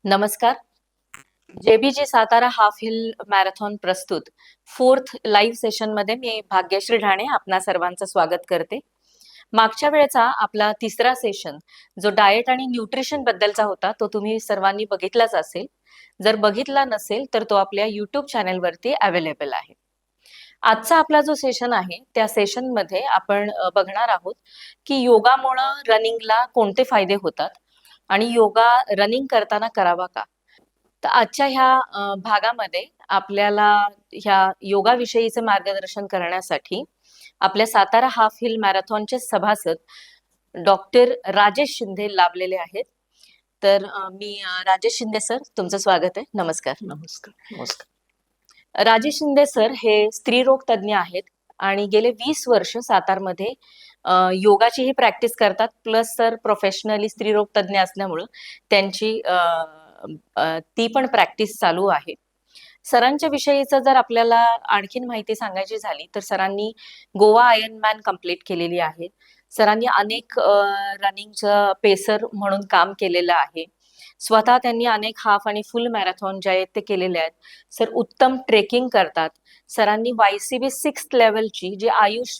नमस्कार. JBG Satara half hill marathon प्रस्तुत fourth live session मध्ये मी भाग्यश्री ढाणे आपणा सर्वांचं स्वागत करते. मागच्या वेळेचा आपला तिसरा सेशन जो डाएट आणि न्यूट्रिशन बद्दलचा होता तो तुम्ही सर्वांनी बघितलाच असेल. जर बघितला नसेल तर तो आपल्या युट्यूब चॅनेलवरती अवेलेबल आहे. आजचा आपला जो सेशन आहे त्या सेशन मध्ये आपण बघणार आहोत की योगामुळे रनिंगला कोणते फायदे होतात आणि योगा रनिंग करताना करावा का. तर आजच्या ह्या भागामध्ये आपल्याला ह्या योगाविषयीचे मार्गदर्शन करण्यासाठी आपल्या सातारा हाफ हिल मॅरेथॉनचे सभासद डॉक्टर राजेश शिंदे लाभलेले आहेत. तर मी राजेश शिंदे सर तुमचं स्वागत आहे. नमस्कार. नमस्कार. नमस्कार. राजेश शिंदे सर हे स्त्रीरोग तज्ज्ञ आहेत आणि गेले 20 वर्ष सातारमध्ये योगाचीही प्रॅक्टिस करतात. प्लस सर प्रोफेशनली स्त्रीरोग तज्ज्ञ असल्यामुळं त्यांची ती पण प्रॅक्टिस चालू आहे. सरांच्या विषयीचं जर आपल्याला आणखीन माहिती सांगायची झाली तर सरांनी गोवा आयर्नमॅन कंप्लीट केलेली आहे. सरांनी अनेक रनिंगचं पेसर म्हणून काम केलेलं आहे. स्वतः त्यांनी अनेक हाफ आणि फुल मॅरेथॉन जे आहेत ते केलेले आहेत. सर उत्तम ट्रेकिंग करतात. सरांनी YCB 6th लेवलची जी आयुष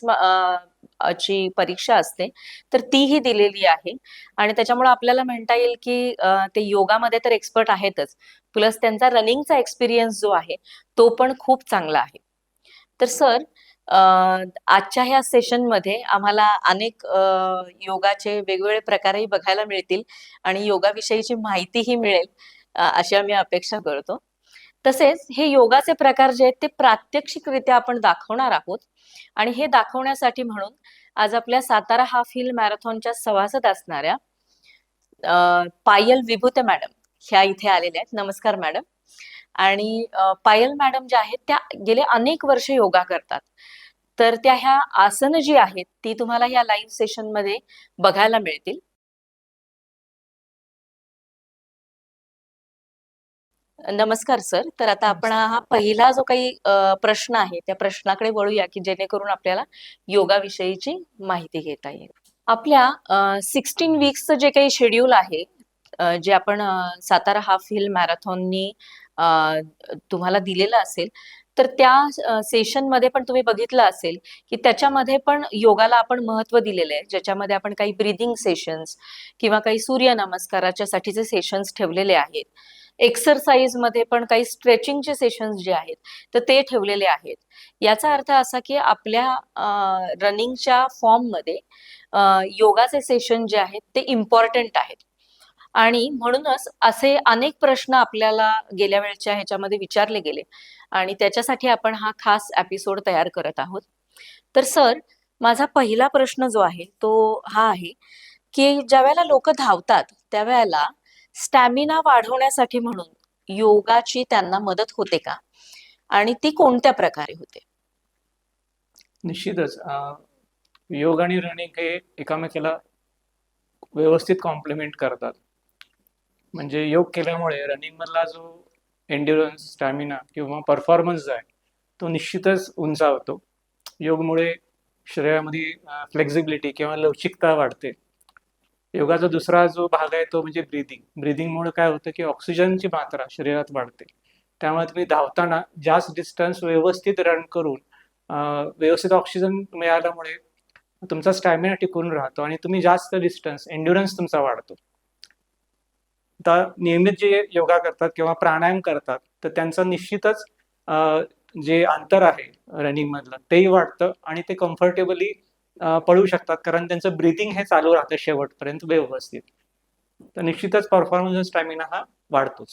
ची परीक्षा असते तर तीही दिलेली आहे आणि त्याच्यामुळे आपल्याला म्हणता येईल की ते योगामध्ये तर एक्सपर्ट आहेतच, प्लस त्यांचा रनिंगचा एक्सपिरियन्स जो आहे तो पण खूप चांगला आहे. तर सर आजच्या ह्या सेशन मध्ये आम्हाला अनेक योगाचे वेगवेगळे प्रकारही बघायला मिळतील आणि योगाविषयीची माहितीही मिळेल अशी आम्ही अपेक्षा करतो. तसेच हे योगाचे प्रकार जे आहेत ते प्रात्यक्षिकरित्या आपण दाखवणार आहोत आणि हे दाखवण्यासाठी म्हणून आज आपल्या सातारा हाफ हिल मॅरेथॉनच्या सभासद असणाऱ्या पायल विभूते मॅडम ह्या इथे आलेल्या आहेत. नमस्कार मॅडम. आणि पायल मॅडम ज्या आहेत त्या गेले अनेक वर्ष योगा करतात. तर त्या ह्या आसनं जी आहेत ती तुम्हाला या लाईव्ह सेशन मध्ये बघायला मिळतील. नमस्कार सर. तर आता आपण हा पहिला जो काही प्रश्न आहे त्या प्रश्नाकडे वळूया की जेणेकरून आपल्याला योगाविषयीची माहिती घेता येईल. आपल्या 16 वीक्सचं जे काही शेड्यूल आहे जे आपण सातारा हाफ हिल मॅरेथॉननी तुम्हाला दिलेलं असेल तर त्या सेशन मध्ये पण तुम्ही बघितलं असेल की त्याच्यामध्ये पण योगाला आपण महत्व दिलेलं आहे, ज्याच्यामध्ये आपण काही ब्रीदिंग सेशन्स किंवा काही सूर्य नमस्काराच्या साठीचे सेशन्स ठेवलेले आहेत. एक्सरसाइज मध्ये पण काही स्ट्रेचिंगचे सेशन्स जे आहेत तर ते ठेवलेले आहेत. याचा अर्थ असा की आपल्या रनिंगच्या फॉर्म मध्ये योगाचे सेशन जे आहेत ते इम्पॉर्टंट आहेत आणि म्हणूनच असे अनेक प्रश्न आपल्याला गेल्या वेळच्या ह्याच्यामध्ये विचारले गेले आणि त्याच्यासाठी आपण हा खास एपिसोड तयार करत आहोत. तर सर माझा पहिला प्रश्न जो आहे तो हा आहे की ज्या वेळेला लोक धावतात त्यावेळेला स्टॅमिना वाढवण्यासाठी म्हणून योगाची त्यांना मदत होते का आणि ती कोणत्या प्रकारे होते? निश्चितच योग आणि रनिंग हे एकामेकाला व्यवस्थित कॉम्प्लिमेंट करतात. म्हणजे योग केल्यामुळे रनिंग मधला जो एन्ड्युरन्स, स्टॅमिना किंवा परफॉर्मन्स जो आहे तो निश्चितच उंचावतो. योगमुळे शरीरामध्ये फ्लेक्झिबिलिटी किंवा लवचिकता वाढते. योगाचा दुसरा जो भाग आहे तो म्हणजे ब्रीदिंगमुळे काय होतं की ऑक्सिजनची मात्रा शरीरात वाढते. त्यामुळे तुम्ही धावताना जास्त डिस्टन्स व्यवस्थित रन करून व्यवस्थित ऑक्सिजन मिळाल्यामुळे तुमचा स्टॅमिना टिकून राहतो आणि तुम्ही जास्त डिस्टन्स एन्ड्युरन्स तुमचा वाढतो. आता नियमित जे योगा करतात किंवा प्राणायाम करतात तर त्यांचं निश्चितच जे अंतर आहे रनिंग मधलं तेही वाढतं आणि ते कम्फर्टेबली पळू शकतात, कारण त्यांचं ब्रीदिंग हे चालू राहतं शेवटपर्यंत व्यवस्थित. तर निश्चितच परफॉर्मन्स स्टॅमिना हा वाढतो.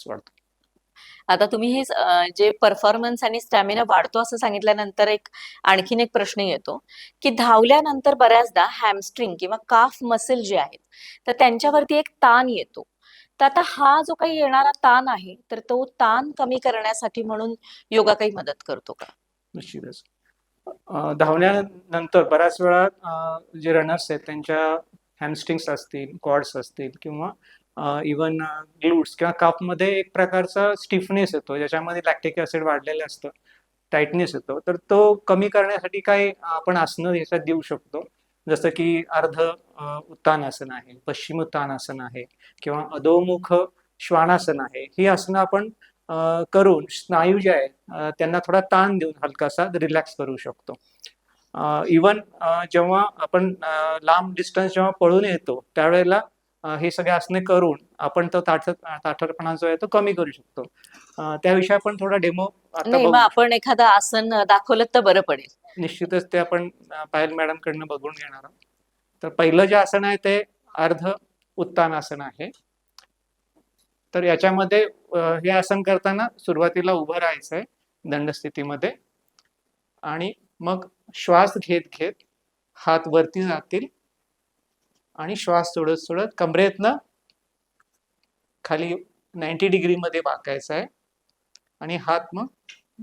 आता तुम्ही हे जे परफॉर्मन्स आणि स्टॅमिना वाढतो असं सांगितल्यानंतर आणखीन एक प्रश्न येतो की धावल्यानंतर बऱ्याचदा हॅमस्ट्रिंग किंवा काफ मसल जे आहेत तर त्यांच्यावरती एक ताण येतो. तर आता हा जो काही येणारा ताण आहे तर तो ताण कमी करण्यासाठी म्हणून योगा काही मदत करतो का? निश्चितच. धावण्यानंतर बऱ्याच वेळा जे रनर्स आहेत त्यांच्या हॅमस्ट्रिंग्स असतील, क्वाड्स असतील किंवा इवन ग्लूट्स किंवा काफमध्ये एक प्रकारचा स्टिफनेस येतो, ज्याच्यामध्ये लॅक्टिक ऍसिड वाढलेलं असतं, टाइटनेस येतो. तर तो कमी करण्यासाठी काही आपण आसनं याच्यात देऊ शकतो, जसं की अर्ध उत्तानासन आहे, पश्चिम उत्तानासन आहे किंवा अधोमुख श्वानासन आहे, ही आसनं आपण करून स्नायू जे आहे त्यांना थोडा ताण देऊन हलकासा रिलॅक्स करू शकतो. इवन जेव्हा आपण लांब डिस्टन्स जेव्हा पळून येतो त्यावेळेला हे सगळे आसने करून आपण तो ताठरपणा जो आहे तो कमी करू शकतो. त्याविषयी आपण थोडा डेमो आता नाही, मग बघू. आपण एखादं आसन दाखवलं तर बरं पडेल. निश्चितच ते आपण पायल मॅडम कडनं बघून घेणार आहोत. तर पहिलं जे आसन आहे ते अर्ध उत्तान आसन आहे. तर याच्यामध्ये हे आसन करताना सुरुवातीला उभं राहायचंय दंडस्थितीमध्ये आणि मग श्वास घेत घेत हात वरती जातील आणि श्वास सोडत सोडत कमरेतनं खाली 90 डिग्री मध्ये वाकायचा आहे आणि हात मग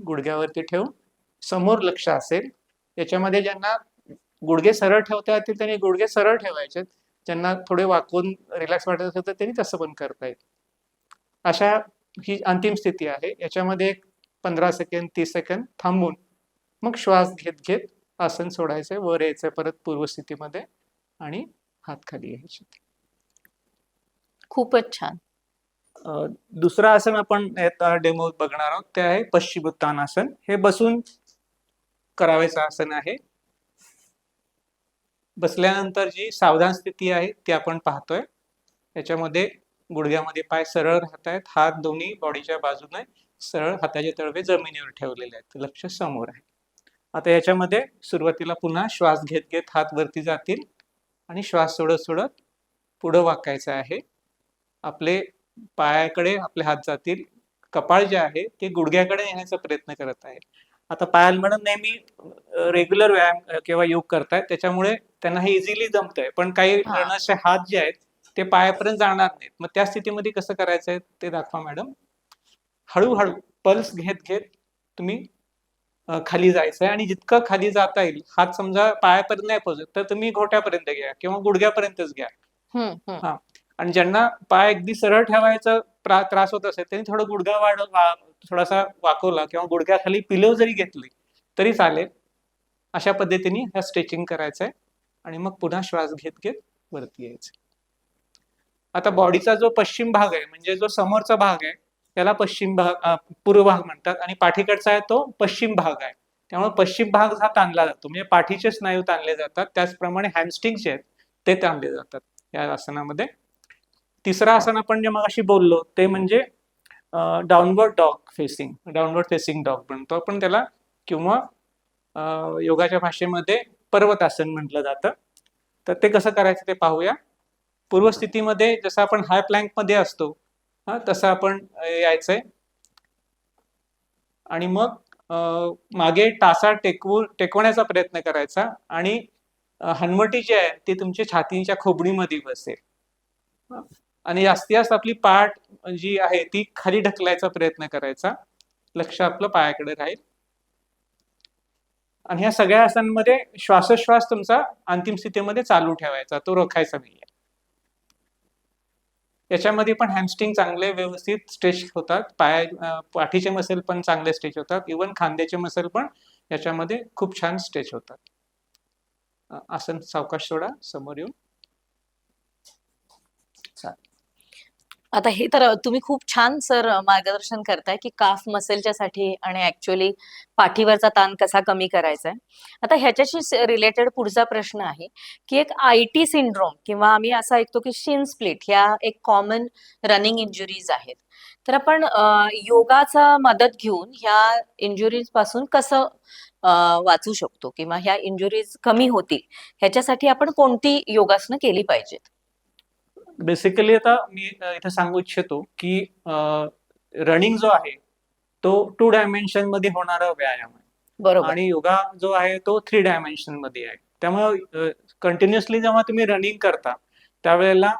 गुडघ्यावरती ठेवून समोर लक्ष असेल. याच्यामध्ये ज्यांना गुडघे सरळ ठेवता येतील त्यांनी गुडघे सरळ ठेवायचे, ज्यांना थोडे वाकून रिलॅक्स वाटत असेल तर त्यांनी तसं पण करता येईल. अशा ही अंतिम स्थिती आहे. याच्यामध्ये 15 सेकंद 30 सेकंद थांबून मग श्वास घेत घेत आसन सोडायचंय, वर यायचंय परत पूर्वस्थितीमध्ये आणि हात खाली घ्यायचे. खूपच छान. दुसरं आसन आपण डेमो बघणार आहोत ते आहे पश्चिमोत्तानासन. हे बसून करावयाचं आसन आहे. बसल्यानंतर जी सावधान स्थिती आहे ती आपण पाहतोय. याच्यामध्ये गुडघ्यामध्ये पाय सरळ राहत आहेत, हात दोन्ही बॉडीच्या बाजूने सरळ, हाताचे तळवे जमिनीवर ठेवलेले आहेत, लक्ष समोर आहे. आता याच्यामध्ये सुरुवातीला पुन्हा श्वास घेत घेत हात वरती जातील आणि श्वास सोडत सोडत पुढं वाकायचं आहे. आपले पायाकडे आपले हात जातील, कपाळ जे आहे ते गुडघ्याकडे येण्याचा प्रयत्न करत आहे. आता पायाला म्हणून नेहमी रेग्युलर व्यायाम किंवा योग करतायत त्याच्यामुळे त्यांना हे इझिली जमतंय, पण काही जणांचे हात जे आहेत ते पायापर्यंत जाणार नाहीत. मग त्या स्थितीमध्ये कसं करायचंय ते दाखवा मॅडम. हळूहळू पल्स घेत घेत तुम्ही खाली जायचंय आणि जितकं खाली जाता येईल, हात समजा पायापर्यंत नाही पोहोचत तर तुम्ही घोट्यापर्यंत घ्या किंवा गुडघ्यापर्यंतच घ्या. हा, आणि ज्यांना पाय अगदी सरळ ठेवायचा त्रास होत असेल त्यांनी थोडं गुडघा थोडासा वाकवला किंवा गुडघ्याखाली पिलो जरी घेतली तरी चालेल. अशा पद्धतीने ह्या स्ट्रेचिंग करायचंय आणि मग पुन्हा श्वास घेत घेत वरती यायचं. आता बॉडीचा जो पश्चिम भाग आहे म्हणजे जो समोरचा भाग आहे त्याला पश्चिम भाग, पूर्व भाग म्हणतात आणि पाठीकडचा आहे तो पश्चिम भाग आहे. त्यामुळे पश्चिम भाग हा ताणला जातो, म्हणजे पाठीचे स्नायू ताणले जातात. त्याचप्रमाणे हॅमस्ट्रिंग जे आहेत ते ताणले जातात या आसनामध्ये. तिसरं आसन आपण जे मगाशी बोललो ते म्हणजे डाऊनवर्ड फेसिंग डॉग म्हणतो आपण त्याला, किंवा योगाच्या भाषेमध्ये पर्वतासन म्हटलं जातं. तर ते कसं करायचं ते पाहूया. पूर्वस्थितीमध्ये जसं आपण हाय प्लँक मध्ये असतो तसं आपण यायचंय आणि मग मागे टाचा टेकवण्याचा प्रयत्न करायचा आणि हनवटी जी आहे ती तुमच्या छातीच्या खोबणीमध्ये बसेल आणि जास्तीत जास्त आपली पाठ जी आहे ती खाली ढकलायचा प्रयत्न करायचा. लक्ष आपलं पायाकडे राहील आणि ह्या सगळ्या आसनांमध्ये श्वासोश्वास तुमचा अंतिम स्थितीमध्ये चालू ठेवायचा, तो रोखायचा नाहीये. याच्यामध्ये पण हॅमस्ट्रिंग चांगले व्यवस्थित स्ट्रेच होतात, पाठीचे मसल पण चांगले स्ट्रेच होतात, इवन खांद्याचे मसल पण याच्यामध्ये खूप छान स्ट्रेच होतात. आसन सावकाश सोडा, समोर येऊन. आता हे तर तुम्ही खूप छान सर मार्गदर्शन करताय की काफ मसलच्या साठी आणि ऍक्च्युअली पाठीवरचा ताण कसा कमी करायचा आहे. आता ह्याच्याशी रिलेटेड पुढचा प्रश्न आहे की एक IT सिंड्रोम किंवा आम्ही असं ऐकतो की शिन स्प्लिट ह्या एक कॉमन रनिंग इंजुरीज आहेत. तर आपण योगाचा मदत घेऊन ह्या इंजुरीज पासून कसं वाचू शकतो किंवा ह्या इंजुरीज कमी होतील ह्याच्यासाठी आपण कोणती योगासनं केली पाहिजेत? बेसिकली आता मी इथे सांगू इच्छितो की रनिंग जो आहे तो 2 डायमेन्शन मध्ये होणारा व्यायाम आहे. बरोबर. आणि योगा जो आहे तो 3 डायमेन्शन मध्ये आहे. त्यामुळे कंटिन्युअसली जेव्हा तुम्ही रनिंग करता त्यावेळेला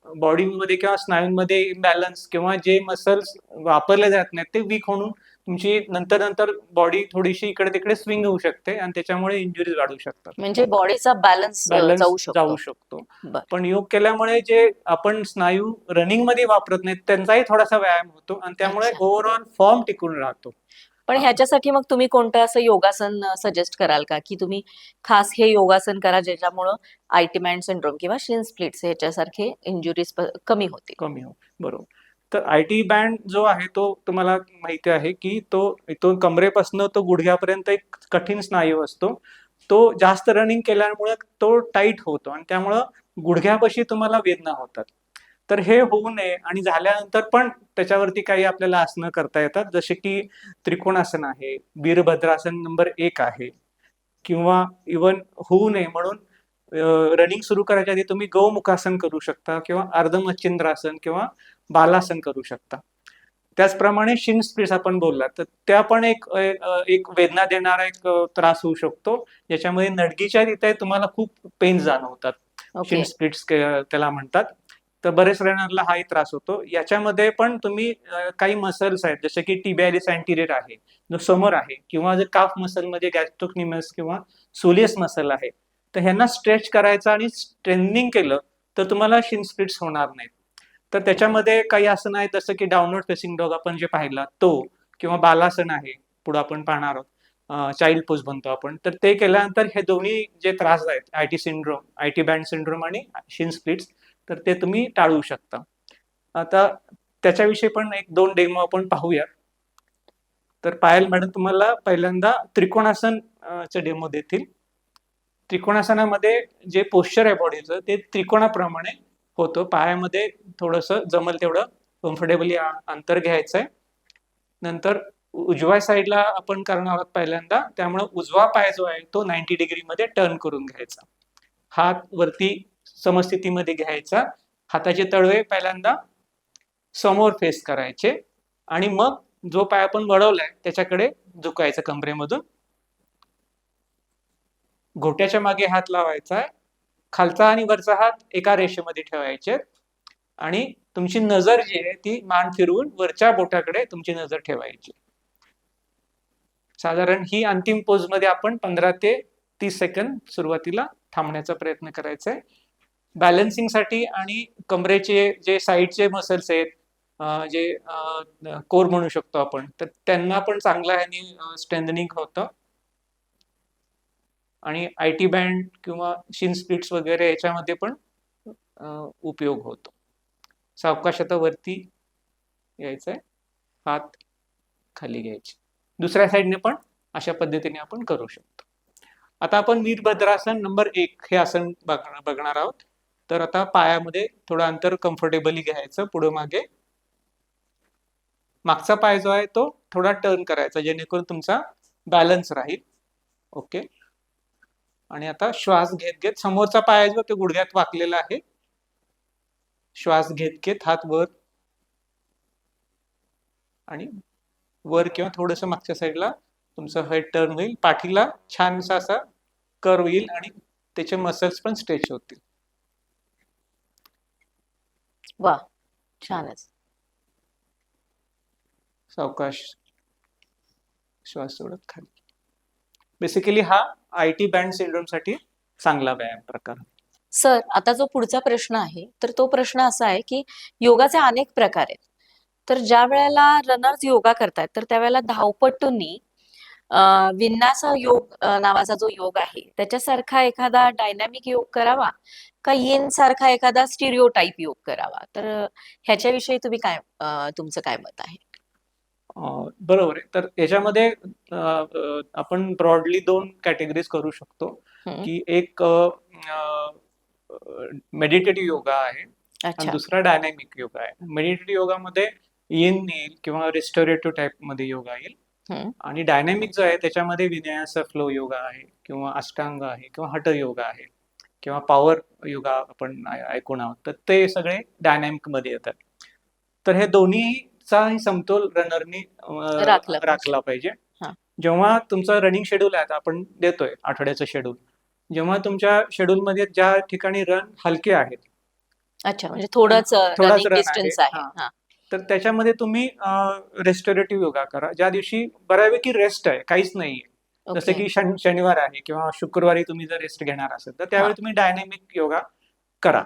बॉडीमध्ये किंवा स्नायूंमध्ये इम्बॅलन्स किंवा जे मसल्स वापरले जात नाहीत ते वीक होऊन तुमची नंतर बॉडी थोडीशी इकडे तिकडे स्विंग होऊ शकते आणि त्याच्यामुळे इंजुरीज वाढू शकतात. म्हणजे बॉडीचा बॅलन्स जाऊ शकतो. पण योग केल्यामुळे जे आपण स्नायू रनिंग मध्ये वापरत नाहीत त्यांचाही थोडासा व्यायाम होतो आणि त्यामुळे ओव्हरऑल फॉर्म टिकून राहतो. पण ह्याच्यासाठी मग तुम्ही कोणतं असं योगासन सजेस्ट कराल का की तुम्ही खास हे योगासन करा ज्याच्यामुळं IT सिंड्रोम किंवा शिन स्प्लिट्स ह्याच्यासारखे इंजुरीज कमी होतील? बरोबर. तर आयटी बँड जो आहे तो तुम्हाला माहिती आहे की तो कमरेपासून तो गुडघ्यापर्यंत एक कठीण स्नायू असतो. तो जास्त रनिंग केल्यामुळे तो टाईट होतो आणि त्यामुळं गुडघ्यापाशी तुम्हाला वेदना होतात. तर हे होऊ नये आणि झाल्यानंतर पण त्याच्यावरती काही आपल्याला आसनं करता येतात, जसे की त्रिकोणासन आहे, वीरभद्रासन नंबर 1 आहे किंवा इव्हन होऊ नये म्हणून रनिंग सुरू करायच्या आधी तुम्ही गौमुखासन करू शकता किंवा अर्धमच्छिंद्रासन किंवा बालासन करू शकता. त्याचप्रमाणे शिन स्प्लिट्स आपण बोललात, तर त्या पण एक वेदना देणारा एक त्रास होऊ शकतो, ज्याच्यामध्ये नडगीच्या तिथे तुम्हाला खूप पेन जाणवतात. शिन ओके. स्प्लिट्स त्याला म्हणतात. तर बरेच रनरला हाही त्रास होतो. याच्यामध्ये पण तुम्ही काही मसल्स आहेत, जसे की टिबियालिस अँटीरियर आहे, जो समोर आहे, किंवा जर काफ मसलमध्ये गॅस्ट्रोक्निमस किंवा सोलियस मसल आहे, तर ह्यांना स्ट्रेच करायचं आणि स्ट्रेंथनिंग केलं तर तुम्हाला शिन स्प्लिट्स होणार नाहीत. तर त्याच्यामध्ये काही आसनं आहेत, जसं की डाऊनवर्ड फेसिंग डॉग आपण जे पाहिला तो, किंवा बालासन आहे, पुढे आपण पाहणार आहोत, चाइल्ड पोज म्हणतो आपण. तर ते केल्यानंतर हे दोन्ही जे त्रास आहेत, आयटी बँड सिंड्रोम आणि शिन स्प्लिट्स, तर ते तुम्ही टाळू शकता. आता त्याच्याविषयी पण 1-2 डेमो आपण पाहूया. तर पायल मॅडम तुम्हाला पहिल्यांदा त्रिकोणासन चे डेमो देतील. त्रिकोणासनामध्ये जे पोश्चर आहे बॉडीचं ते त्रिकोणाप्रमाणे होतं. पायामध्ये थोडंसं जमल तेवढं कम्फर्टेबली अंतर घ्यायचं आहे. नंतर उजव्या साईडला आपण करणार आहोत पहिल्यांदा, त्यामुळे उजवा पाय जो आहे तो 90 डिग्रीमध्ये टर्न करून घ्यायचा. हात वरती समस्थितीमध्ये घ्यायचा. हाताचे तळवे पहिल्यांदा समोर फेस करायचे आणि मग जो पाय आपण वळवलाय त्याच्याकडे झुकायचं कमरेमधून. घोट्याच्या मागे हात लावायचा आहे. खालचा आणि वरचा हात एका रेषेमध्ये ठेवायचे आणि तुमची नजर जी आहे ती मान फिरवून वरच्या बोटाकडे तुमची नजर ठेवायची. साधारण ही अंतिम पोज मध्ये आपण 15 ते 30 सेकंद सुरुवातीला थांबण्याचा प्रयत्न करायचा आहे. बॅलन्सिंग साठी आणि कमरेचे जे साईडचे मसल्स आहेत, जे कोर म्हणू शकतो आपण, तर त्यांना पण चांगला ह्यानी स्ट्रेंथनिंग होतं. आणि आयटी बँड किंवा शिन स्प्लिट्स वगैरे याच्यामध्ये पण उपयोग होतो. सावकाश आता वरती यायचंय, हात खाली घ्यायचे. दुसऱ्या साईडने पण अशा पद्धतीने आपण करू शकतो. आता आपण वीरभद्रासन नंबर 1 हे आसन बघणार आहोत. तर आता पायामध्ये थोडं अंतर कम्फर्टेबली घ्यायचं, पुढे मागे. मागचा पाय जो आहे तो थोडा टर्न करायचा, जेणेकरून तुमचा बॅलन्स राहील. ओके. आणि आता श्वास घेत घेत, समोरचा पाय जो तो गुडघ्यात वाकलेला आहे, श्वास घेत घेत हात वर आणि वर किंवा थोडंसं मागच्या साईडला तुमचं हेड टर्न होईल. पाठीला छानसा असा कर्व येईल आणि त्याचे मसल्स पण स्ट्रेच होतील. वा, छानच. सावकाश श्वास सोडत खाली. बेसिकली हा आयटी बँड सिंड्रोम साठी चांगला व्यायाम प्रकार. सर, आता जो पुढचा प्रश्न आहे, तर तो प्रश्न असा आहे की योगाचे अनेक प्रकार आहेत. तर ज्या वेळेला रनर्स योगा करतात, तर त्यावेळेला धावपटूंनी विन्यास योग नावाचा जो योग आहे, त्याच्यासारखा एखादा डायनॅमिक योग करावा का येन सारखा एखादा स्टिरिओ टाईप योग करावा? तर ह्याच्याविषयी तुम्ही काय तुमचं काय मत आहे? बरोबर आहे. तर याच्यामध्ये आपण ब्रॉडली 2 कॅटेगरीज करू शकतो, की एक मेडिटेटिव्ह योगा आहे आणि अच्छा. दुसरा डायनॅमिक योगा आहे. मेडिटेटिव्ह योगामध्ये येईन येईल किंवा रिस्टोरेटिव्ह टाईप मध्ये योगा येईल, आणि डायनॅमिक जो आहे त्याच्यामध्ये विन्यास फ्लो योगा आहे किंवा अष्टांग आहे किंवा हठ योगा आहे किंवा पॉवर योगा आपण ऐकून आहोत. तर ते सगळे डायनॅमिक मध्ये येतात. तर हे दोन्हीचाही समतोल रनरनी राखला पाहिजे. जेव्हा तुमचं रनिंग शेड्यूल आहे, आता आपण देतोय आठवड्याचं शेड्यूल, जेव्हा तुमच्या शेड्यूल मध्ये ज्या ठिकाणी रन हलके आहेत, अच्छा, म्हणजे थोडाच डिस्टन्स आहे, तर त्याच्यामध्ये तुम्ही रेस्टोरेटिव्ह योगा करा. ज्या दिवशी बऱ्यापैकी रेस्ट आहे, काहीच नाहीये, जसं की शनिवार आहे किंवा शुक्रवारी तुम्ही जर रेस्ट घेणार असेल, तर त्यावेळी तुम्ही डायनॅमिक योगा करा.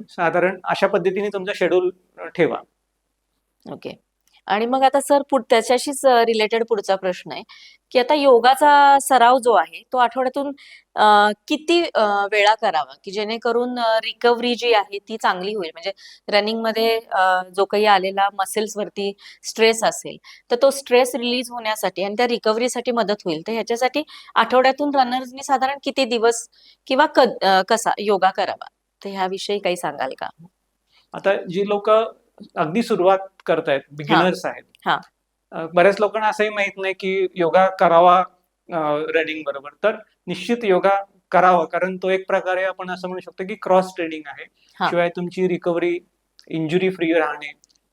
साधारण अशा पद्धतीने तुमचं शेड्यूल ठेवा. ओके. आणि मग आता सर त्याच्याशीच रिलेटेड पुढचा प्रश्न आहे की आता योगाचा सराव जो आहे तो आठवड्यातून किती वेळा करावा की जेणेकरून रिकव्हरी जी आहे ती चांगली होईल, म्हणजे रनिंग मध्ये जो काही आलेला मसल्स वरती स्ट्रेस असेल तर तो स्ट्रेस रिलीज होण्यासाठी आणि त्या रिकव्हरीसाठी मदत होईल. तर ह्याच्यासाठी आठवड्यातून रनर्सनी साधारण किती दिवस किंवा कसा योगा करावा, तर ह्याविषयी काही सांगाल का? आता जी लोक अगदी सुरुवात करतायत, हा बिगिनर्स आहेत, हा बऱ्याच लोकांना असंही माहित नाही की योगा करावा रनिंग बरोबर. तर निश्चित योगा करावा, कारण तो एक प्रकारे आपण असं म्हणू शकतो की क्रॉस ट्रेनिंग आहे. हा शिवाय तुमची रिकव्हरी, इंजुरी फ्री राहणे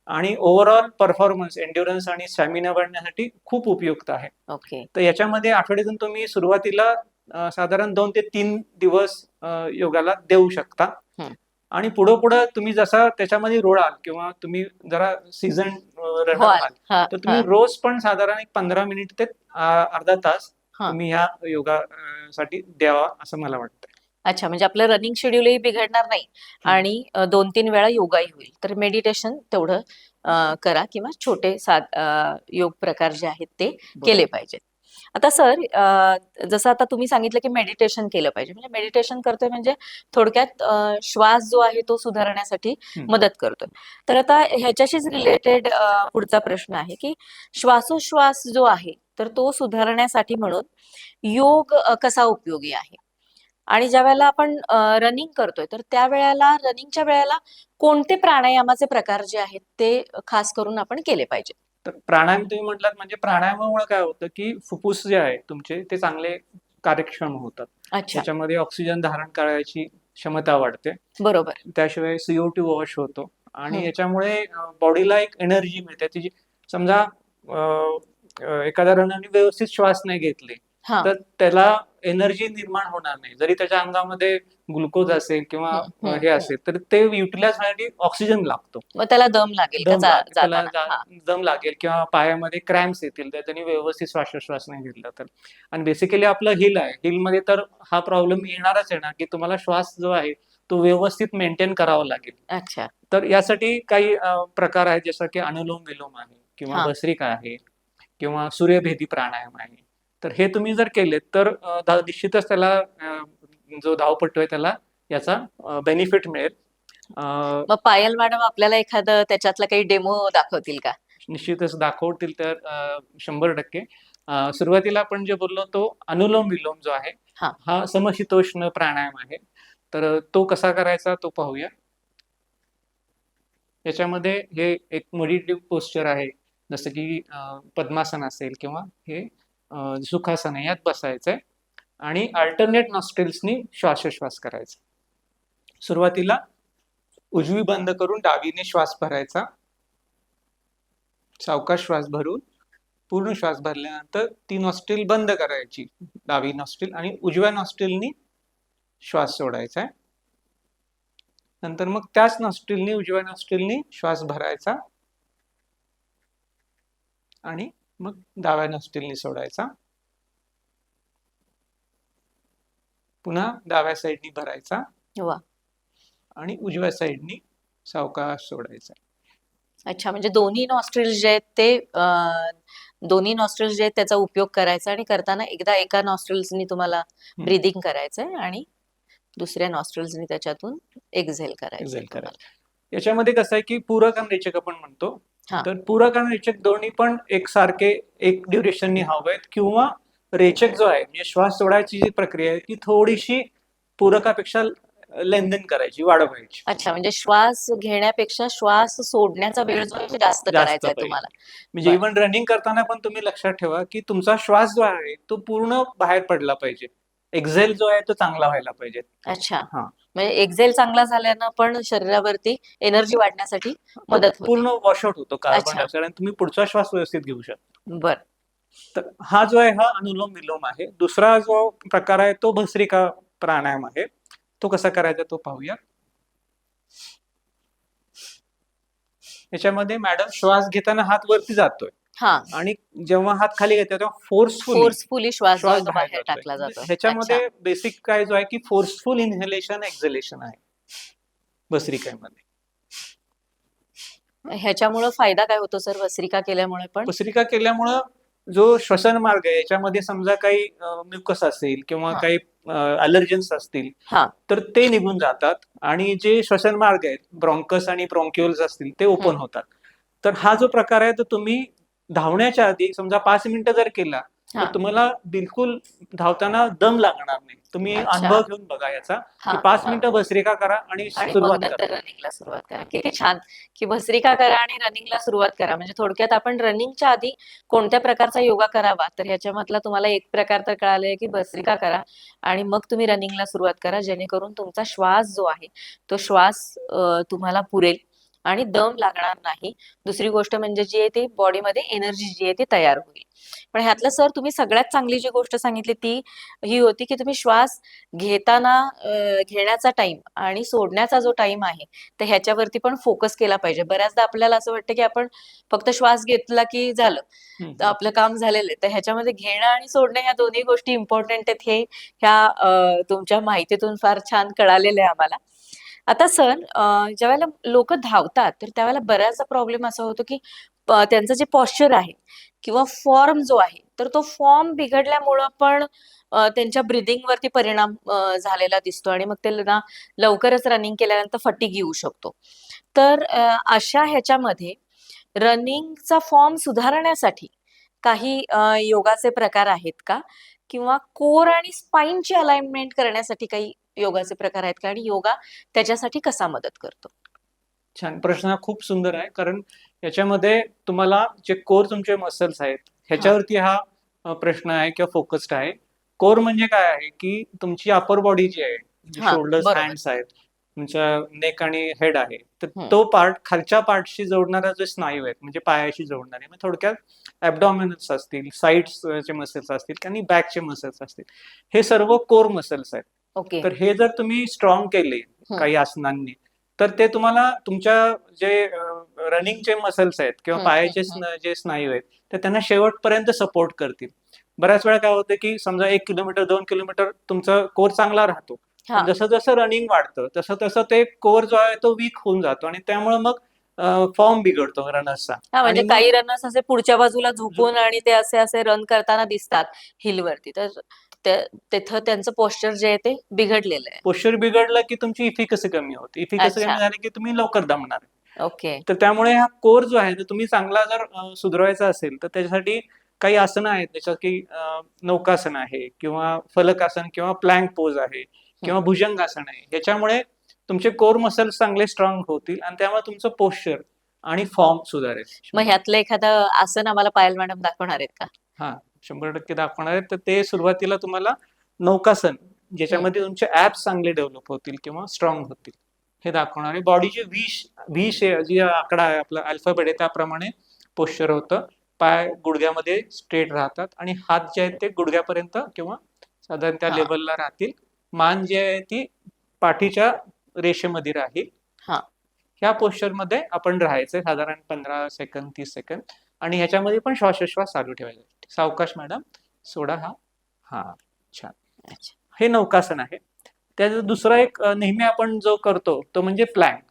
आणि ओव्हरऑल परफॉर्मन्स, एन्ड्युरन्स आणि स्टॅमिना वाढण्यासाठी खूप उपयुक्त आहे. ओके. तर याच्यामध्ये आठवड्यातून तुम्ही सुरुवातीला साधारण 2 ते 3 दिवस योगाला देऊ शकता. हम्म. आणि पुढं पुढं तुम्ही जसा त्याच्यामध्ये रुळाल किंवा तुम्ही जरा सीझन रनर हो व्हाल, हा तर हा तुम्ही रोज पण साधारण एक 15 मिनिट ते अर्धा तास हा तुम्ही ह्या योगा साठी द्यावा असं मला वाटतं. अच्छा, म्हणजे आपलं रनिंग शेड्यूलही बिघडणार नाही आणि 2-3 वेळा योगाही होईल. तर मेडिटेशन तेवढं करा किंवा छोटे योग प्रकार जे आहेत ते केले बरोबर. पाहिजेत. आता सर जसं आता तुम्ही सांगितलं की मेडिटेशन केलं पाहिजे, म्हणजे मेडिटेशन करतोय म्हणजे थोडक्यात श्वास जो आहे तो सुधारण्यासाठी हम्म. मदत करतोय. तर आता ह्याच्याशीच रिलेटेड पुढचा प्रश्न आहे की श्वासोश्वास जो आहे तर तो सुधारण्यासाठी म्हणून योग कसा उपयोगी आहे? आणि ज्या वेळेला आपण रनिंग करतोय तर त्यावेळेला रनिंगच्या वेळेला कोणते प्राणायामाचे प्रकार जे आहेत ते खास करून आपण केले पाहिजे? तर प्राणायाम तुम्ही म्हटलात, म्हणजे प्राणायामामुळे काय होतं की फुफ्फुस जे आहे तुमचे ते चांगले कार्यक्षम होतात. अच्छा. त्याच्यामध्ये ऑक्सिजन धारण करायची क्षमता वाढते. बरोबर. त्याशिवाय CO2 वॉश होतो आणि हम्म. याच्यामुळे बॉडीला एक एनर्जी मिळते. तिची समजा एखाद्या रनाने व्यवस्थित श्वास नाही घेतले हा. तर त्याला एनर्जी निर्माण होणार नाही. जरी त्याच्या अंगामध्ये ग्लुकोज असेल किंवा हे असेल तर ते युटिलाइज होण्यासाठी ऑक्सिजन लागतो. मग त्याला दम लागेल का दम लागेल, त्याला जाताना? हा. दम लागेल किंवा पायामध्ये क्रॅम्प्स येतील तर त्यांनी व्यवस्थित श्वासोश्वास नाही घेतला तर. आणि बेसिकली आपलं हिल आहे, हिल मध्ये तर हा प्रॉब्लेम येणारच आहे ना की तुम्हाला श्वास जो आहे तो व्यवस्थित मेंटेन करावा लागेल. अच्छा. तर यासाठी काही प्रकार आहेत, जसं की अनुलोम विलोम आहे किंवा हा. भस्त्रिका आहे किंवा सूर्यभेदी प्राणायाम आहे. तर हे तुम्ही जर केलेत तर निश्चितच त्याला जो धावपटू आहे त्याला याचा बेनिफिट मिळेल. मग पायल मॅडम आपल्याला एखादं त्याच्यातला काही डेमो दाखवतील का? निश्चितच दाखवतील तर 100%. सुरुवातीला आपण जे बोललो तो अनुलोम विलोम जो आहे हा. हा समशीतोष्ण प्राणायाम आहे. तर तो कसा करायचा तो पाहूया. याच्यामध्ये हे एक मेडिटेटिव्ह पोस्चर आहे, जसं की पद्मासन असेल किंवा हे सुखासन आहे, यात बसायचंय आणि अल्टरनेट नॉस्ट्रिल्सनी श्वासोश्वास करायचा. सुरुवातीला उजवी बंद करून डावीने श्वास भरायचा. सावकाश श्वास भरून पूर्ण श्वास भरल्यानंतर ती नॉस्ट्रिल बंद करायची, डावी नॉस्ट्रिल, आणि उजव्या नॉस्ट्रिलनी श्वास सोडायचा आहे. नंतर मग त्याच नॉस्ट्रिलनी उजव्या नॉस्ट्रिलनी श्वास भरायचा आणि मग डाव्या नॉस्ट्रिलनी सोडायचा. पुन्हा डाव्या साईडनी भरायचा वा. आणि उजव्या साईडनी सावकाश सोडायचा. अच्छा, म्हणजे दोन्ही नॉस्ट्रिल्स जे आहेत ते दोन्ही नॉस्ट्रिल्स जे आहेत त्याचा उपयोग करायचा आणि करताना एकदा एका नॉस्ट्रिल्सनी तुम्हाला ब्रीदिंग करायचंय आणि दुसऱ्या नॉस्ट्रिल्सनी त्याच्यातून एक्झेल करायचं. याच्यामध्ये कसं आहे की पूरक आणि रेचक आपण म्हणतो. हा. तर पूरक आणि रेचक दोन्ही पण एकसारखे एक ड्युरेशननी हवेत, किंवा रेचक जो आहे म्हणजे श्वास सोडायची जी प्रक्रिया आहे ती थोडीशी पूरकापेक्षा लेंदन करायची, वाढवायची. अच्छा, म्हणजे श्वास घेण्यापेक्षा श्वास सोडण्याचा वेळ जो आहे तो जास्त करायचा आहे तुम्हाला. म्हणजे इव्हन रनिंग करताना पण तुम्ही लक्षात ठेवा की तुमचा श्वास जो आहे तो पूर्ण बाहेर पडला पाहिजे. एक्झेल जो आहे तो चांगला व्हायला पाहिजे. अच्छा. हा, म्हणजे एक्झेल चांगला झाल्यानं पण शरीरावरती एनर्जी वाढण्यासाठी मदत होते. पूर्ण वॉशआउट होतो कार्बन अच्छा. डायऑक्साईड आणि तुम्ही पुढचा श्वास व्यवस्थित घेऊ शकता. बर. तर हा जो आहे हा अनुलोम विलोम आहे. दुसरा जो प्रकार आहे तो भस्त्रिका प्राणायाम आहे. तो कसा करायचा तो पाहूया. याच्यामध्ये मॅडम श्वास घेताना हात वरती जातोय आणि जेव्हा हात खाली घेतोय तेव्हा फोर्सफुली श्वास बाहेर टाकला जातो. ह्याच्यामध्ये बेसिक काय जो आहे की फोर्सफुल इन्हेलेशन एक्झलेशन आहे भस्त्रिकेमध्ये. ह्याच्यामुळं फायदा काय होतो सर भस्त्रिका केल्यामुळे पण? भस्त्रिका केल्यामुळं जो श्वसन मार्ग आहे याच्यामध्ये समजा काही म्युकस असेल किंवा हा काही अलर्जन्स असतील, हा तर ते निघून जातात आणि जे श्वसन मार्ग आहेत, ब्रॉन्कस आणि ब्रॉन्क्युल्स असतील, ते हम्म, ओपन होतात. तर हा जो प्रकार आहे, तो तुम्ही धावण्याच्या आधी समजा 5 मिनिटं जर केला, तर हा तुम्हाला बिलकुल धावताना दम लागणार नाही. तुम्ही अच्छा अनुभव घेऊन बघा याचा, हा की 5 हा मिनिटं भस्त्रिका करा आणि आणि मग सुरुवात करा. नंतर रनिंगला सुरुवात करा. किती छान, की भस्त्रिका करा आणि रनिंगला सुरुवात करा. म्हणजे थोडक्यात आपण रनिंगच्या आधी कोणत्या प्रकारचा योगा करावा, तर ह्याच्यामधला तुम्हाला एक प्रकार तर कळालाय, की भस्त्रिका करा आणि मग तुम्ही रनिंगला सुरुवात करा, जेणेकरून तुमचा श्वास जो आहे, तो श्वास तुम्हाला पुरेल आणि दम लागणार नाही. दुसरी गोष्ट म्हणजे जी आहे ती बॉडीमध्ये एनर्जी जी आहे ती तयार होईल. पण ह्यातलं सर तुम्ही सगळ्यात चांगली जी गोष्ट सांगितली ती ही होती, की तुम्ही श्वास घेताना घेण्याचा टाइम आणि सोडण्याचा जो टाइम आहे, तर ह्याच्यावरती पण फोकस केला पाहिजे. बऱ्याचदा आपल्याला असं वाटतं, की आपण फक्त श्वास घेतला की झालं, हम्म, तर हम्म. आपलं काम झालेलं आहे. तर ह्याच्यामध्ये घेणं आणि सोडणं ह्या दोन्ही गोष्टी इम्पॉर्टंट आहेत हे ह्या तुमच्या माहितीतून फार छान कळालेलं आहे आम्हाला. आता सर ज्यावेळेला लोक धावतात तर त्यावेळेला बऱ्याचदा प्रॉब्लेम असा होतो की त्यांचं जे पॉश्चर आहे किंवा फॉर्म जो आहे तर तो फॉर्म बिघडल्यामुळं पण त्यांच्या ब्रिदिंग वरती परिणाम झालेला दिसतो आणि मग ते ना लवकरच रनिंग केल्यानंतर फटीग येऊ शकतो. तर अशा ह्याच्यामध्ये रनिंगचा फॉर्म सुधारण्यासाठी काही योगाचे प्रकार आहेत का? किंवा कोर आणि स्पाइनची अलाइनमेंट करण्यासाठी काही योगाचे प्रकार आहेत का? आणि योगा त्याच्यासाठी कसा मदत करतो? छान प्रश्न हा खूप सुंदर आहे, कारण याच्यामध्ये तुम्हाला जे कोर तुमचे मसल्स आहेत हा ह्याच्यावरती हा प्रश्न आहे किंवा फोकस्ड आहे. कोर म्हणजे काय आहे, की तुमची अपर बॉडी जी आहे, जी हा शोल्डर्स, बरोबर. हँड्स आहेत, तुमच्या नेक आणि हेड आहे, तर हम्म, तो पार्ट खालच्या पार्टशी जोडणारा जे स्नायू आहेत, म्हणजे पायाशी जोडणारे, म्हणजे थोडक्यात ॲब्डॉमिनल्स असतील, साईड्सचे मसल्स असतील आणि बॅकचे मसल्स असतील, हे सर्व कोर मसल्स आहेत. ओके. तर हे जर तुम्ही स्ट्रॉंग केले हम्म, काही आसनांनी, तर ते तुम्हाला तुमच्या जे रनिंगचे मसल्स आहेत किंवा हम्म, पायाचे हम्म, जे स्नायू आहेत, तर त्यांना शेवटपर्यंत सपोर्ट करतील. बऱ्याच वेळा काय होतं, की समजा 1 किलोमीटर 2 किलोमीटर तुमचा कोर चांगला राहतो, हा पण जसं जसं रनिंग वाढतं तसं तसं ते कोर जो आहे तो वीक होऊन जातो आणि त्यामुळे मग फॉर्म बिघडतो रनर्सचा. हा म्हणजे आणि मग काही रनर्स असे पुढच्या बाजूला झुकून आणि ते असे असे रन करताना दिसतात हिल वरती, तर तिथं त्यांचं पोश्चर जे आहे ते बिघडलेलं आहे. पोश्चर बिघडलं की तुमची इफिकसी कमी होते. इफिकसी अच्छा. कमी झाली की तुम्ही लवकर दमणार. ओके. तर त्यामुळे हा कोर जो आहे, तो तुम्ही चांगला जर सुधारायचा असेल, तर त्याच्यासाठी काही आसनं आहेत, त्याच्यात की नौकासन आहे किंवा फलकासन किंवा प्लँक पोज आहे हम्म. किंवा भुजंगासन आहे. ह्याच्यामुळे तुमचे कोर मसल्स चांगले स्ट्रॉंग होतील आणि त्यामुळे तुमचं पोश्चर आणि फॉर्म सुधारेल. मग ह्यातलं एखादं आसन आम्हाला पायल मॅडम दाखवणार आहेत का? हा, 100% दाखवणार आहे. तर ते सुरुवातीला तुम्हाला नौकासन, हम्म. ज्याच्यामध्ये तुमचे ऍप्स चांगले डेव्हलप होतील किंवा स्ट्रॉंग होतील, हे दाखवणार आहे. बॉडीची व्ही जी आकडा आहे आपला अल्फाबेट आहे त्याप्रमाणे पोश्चर होतं. पाय गुडघ्यामध्ये स्ट्रेट राहतात आणि हात जे आहेत ते गुडघ्यापर्यंत किंवा साधारण त्या हा लेवलला राहतील. मान जी आहे ती पाठीच्या रेषेमध्ये राहील. हा ह्या पोश्चरमध्ये आपण राहायचंय साधारण 15 सेकंद 30 सेकंद आणि ह्याच्यामध्ये पण श्वासोश्वास चालू ठेवायचा. सावकाश मॅडम, सोडा हा. हा, छान. अच्छा. हे नौकासन आहे. त्याचा दुसरा एक नेहमी आपण जो करतो तो म्हणजे प्लँक.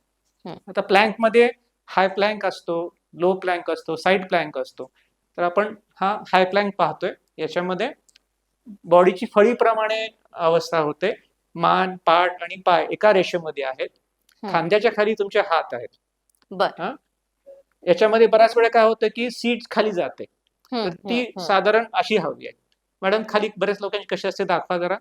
हम्म. आता प्लँक मध्ये हाय प्लँक असतो, लो प्लँक असतो, साईड प्लँक असतो. तर आपण हा हाय प्लँक पाहतोय. याच्यामध्ये बॉडीची फळीप्रमाणे अवस्था होते. मान, पाठ आणि पाय एका रेषेमध्ये आहेत. हम्म. खांद्याच्या खाली तुमचे हात आहेत. बर. हा, याच्यामध्ये बऱ्याच वेळा काय होतं की सीट खाली जाते, हम्म, तर ती हम्म, हम्म. साधारण अशी हवी आहे. मॅडम खाली बऱ्याच लोकांची कशी असते दाखवा जरा,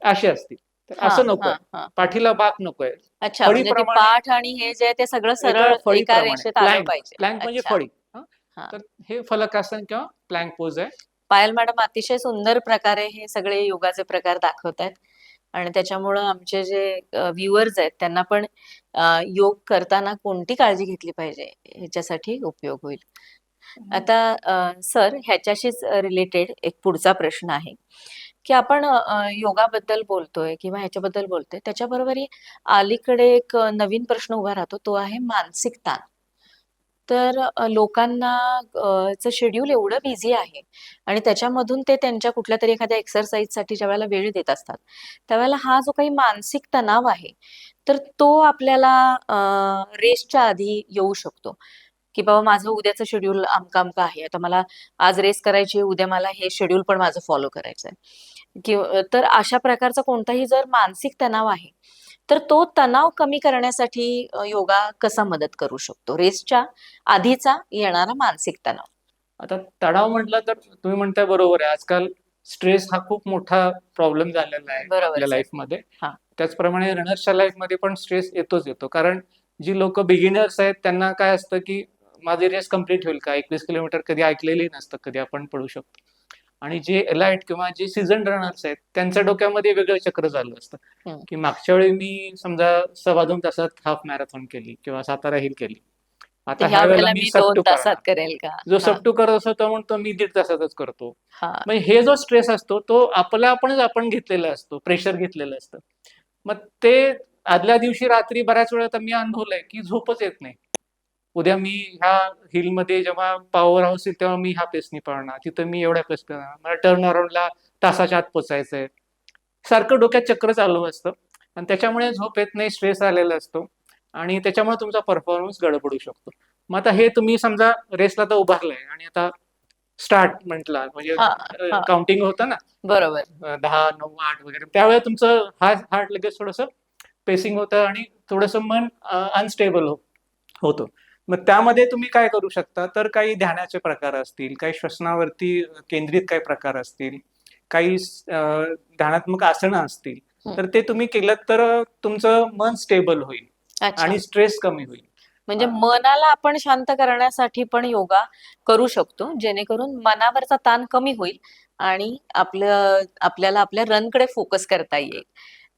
अशी असते. तर हा असं नकोय, हा हा पाठीला बाक नकोय. अच्छा, म्हणजे ती फळीप्रमाणे, पाठ आणि हे जे आहे ते सगळं एका सरळ एका फळीप्रमाणे रेषेत आलं प्लँक, पाहिजे. प्लँक म्हणजे अच्छा. फळी. हा, हा. तर हे फलकासन किंवा प्लँक पोज आहे. पायल मॅडम अतिशय सुंदर प्रकारे हे सगळे योगाचे प्रकार दाखवतायत आणि त्याच्यामुळं आमचे जे व्ह्युअर्स आहेत त्यांना पण योग करताना कोणती काळजी घेतली पाहिजे ह्याच्यासाठी उपयोग होईल. आता सर ह्याच्याशीच रिलेटेड एक पुढचा प्रश्न आहे की आपण योगाबद्दल बोलतोय किंवा ह्याच्याबद्दल बोलतोय, त्याच्याबरोबर अलीकडे एक नवीन प्रश्न उभा राहतो, तो आहे मानसिक ताण. तर लोकांना चं शेड्यूल एवढं बिझी आहे आणि त्याच्यामधून ते त्यांच्या कुठल्यातरी एखाद्या एक्सरसाइजसाठी ज्यावेळेला वेळ देत असतात, त्यावेळेला हा जो काही मानसिक तणाव आहे, तर तो आपल्याला रेसच्या आधी येऊ शकतो, की बाबा माझं उद्याचं शेड्यूल अमकं-अमकं आहे. आता मला आज रेस करायची आहे, उद्या मला हे शेड्यूल पण माझं फॉलो करायचंय. किंवा तर अशा प्रकारचा कोणताही जर मानसिक तणाव आहे, तर तो तणाव कमी करण्यासाठी योगा कसा मदत करू शकतो? रेसच्या आधीचा येणारा मानसिक तणाव. आता तणाव म्हटलं तर तुम्ही म्हणताय बरोबर आहे. आजकाल स्ट्रेस हा खूप मोठा प्रॉब्लेम झालेला आहे बरोबर आपल्या सर. लाईफमध्ये. हां. त्याचप्रमाणे रनर्सच्या लाईफमध्ये पण स्ट्रेस येतोच येतो. कारण जी लोकं बिगिनर्स आहेत त्यांना काय असतं, की माझी रेस कंप्लीट होईल का? 21 किलोमीटर कधी ऐकलेली नसतं, कधी आपण पळू शकतो. आणि जे एलाइट किंवा जे सीझन रनर्स आहेत त्यांच्या डोक्यामध्ये वेगळं चक्र चालू असतं, हं. की मागच्या वेळी मी समजा 2.25 तासात हाफ मॅरेथॉन केली किंवा सातारा हिल केली. तर आता ह्या ह्या वेळेला वेळेला मी मी सब 2 टू तासात करणार. करेल का? जो हां, सब टू करत असतो तो म्हणतो मी 1.5 तासातच करतो. हां. मग हे जो स्ट्रेस असतो तो आपणच आपण घेतलेला असतो, प्रेशर घेतलेलं असतं. मग ते आदल्या दिवशी रात्री बऱ्याच वेळा तर मी अनुभवलंय, की झोपच येत नाही. उद्या मी ह्या हिलमध्ये जेव्हा पॉवर हाऊस येईल तेव्हा मी ह्या पेसनी पळणार, तिथं मी एवढ्या पेस करणार, मला टर्न अराउंडला तासाच्या आत पोहोचायचंय. सारखं डोक्यात चक्र चालू असतं आणि त्याच्यामुळे झोप येत नाही, स्ट्रेस आलेला असतो आणि त्याच्यामुळे तुमचा परफॉर्मन्स गडबडू शकतो. मग आता हे तुम्ही समजा रेसला तर उभारलाय आणि आता स्टार्ट म्हटला म्हणजे हां, हां. काउंटिंग होतं ना, बरोबर. 10, 9, 8 वगैरे त्यावेळेला तुमचं हार्ट लगेच थोडंसं पेसिंग होतं आणि थोडंसं मन अनस्टेबल होतं. मग त्यामध्ये तुम्ही काय करू शकता, तर काही ध्यानाचे प्रकार असतील, काही श्वसनावरती केंद्रित काही प्रकार असतील, काही ध्यानात्मक आसनं असतील, हं. तर ते तुम्ही केलं तर तुमचं मन स्टेबल होईल अच्छा. आणि स्ट्रेस कमी होईल. म्हणजे मनाला आपण शांत करण्यासाठी पण योगा करू शकतो, जेणेकरून मनावरचा ताण कमी होईल आणि आपल्याला आपल्या रनकडे फोकस करता येईल.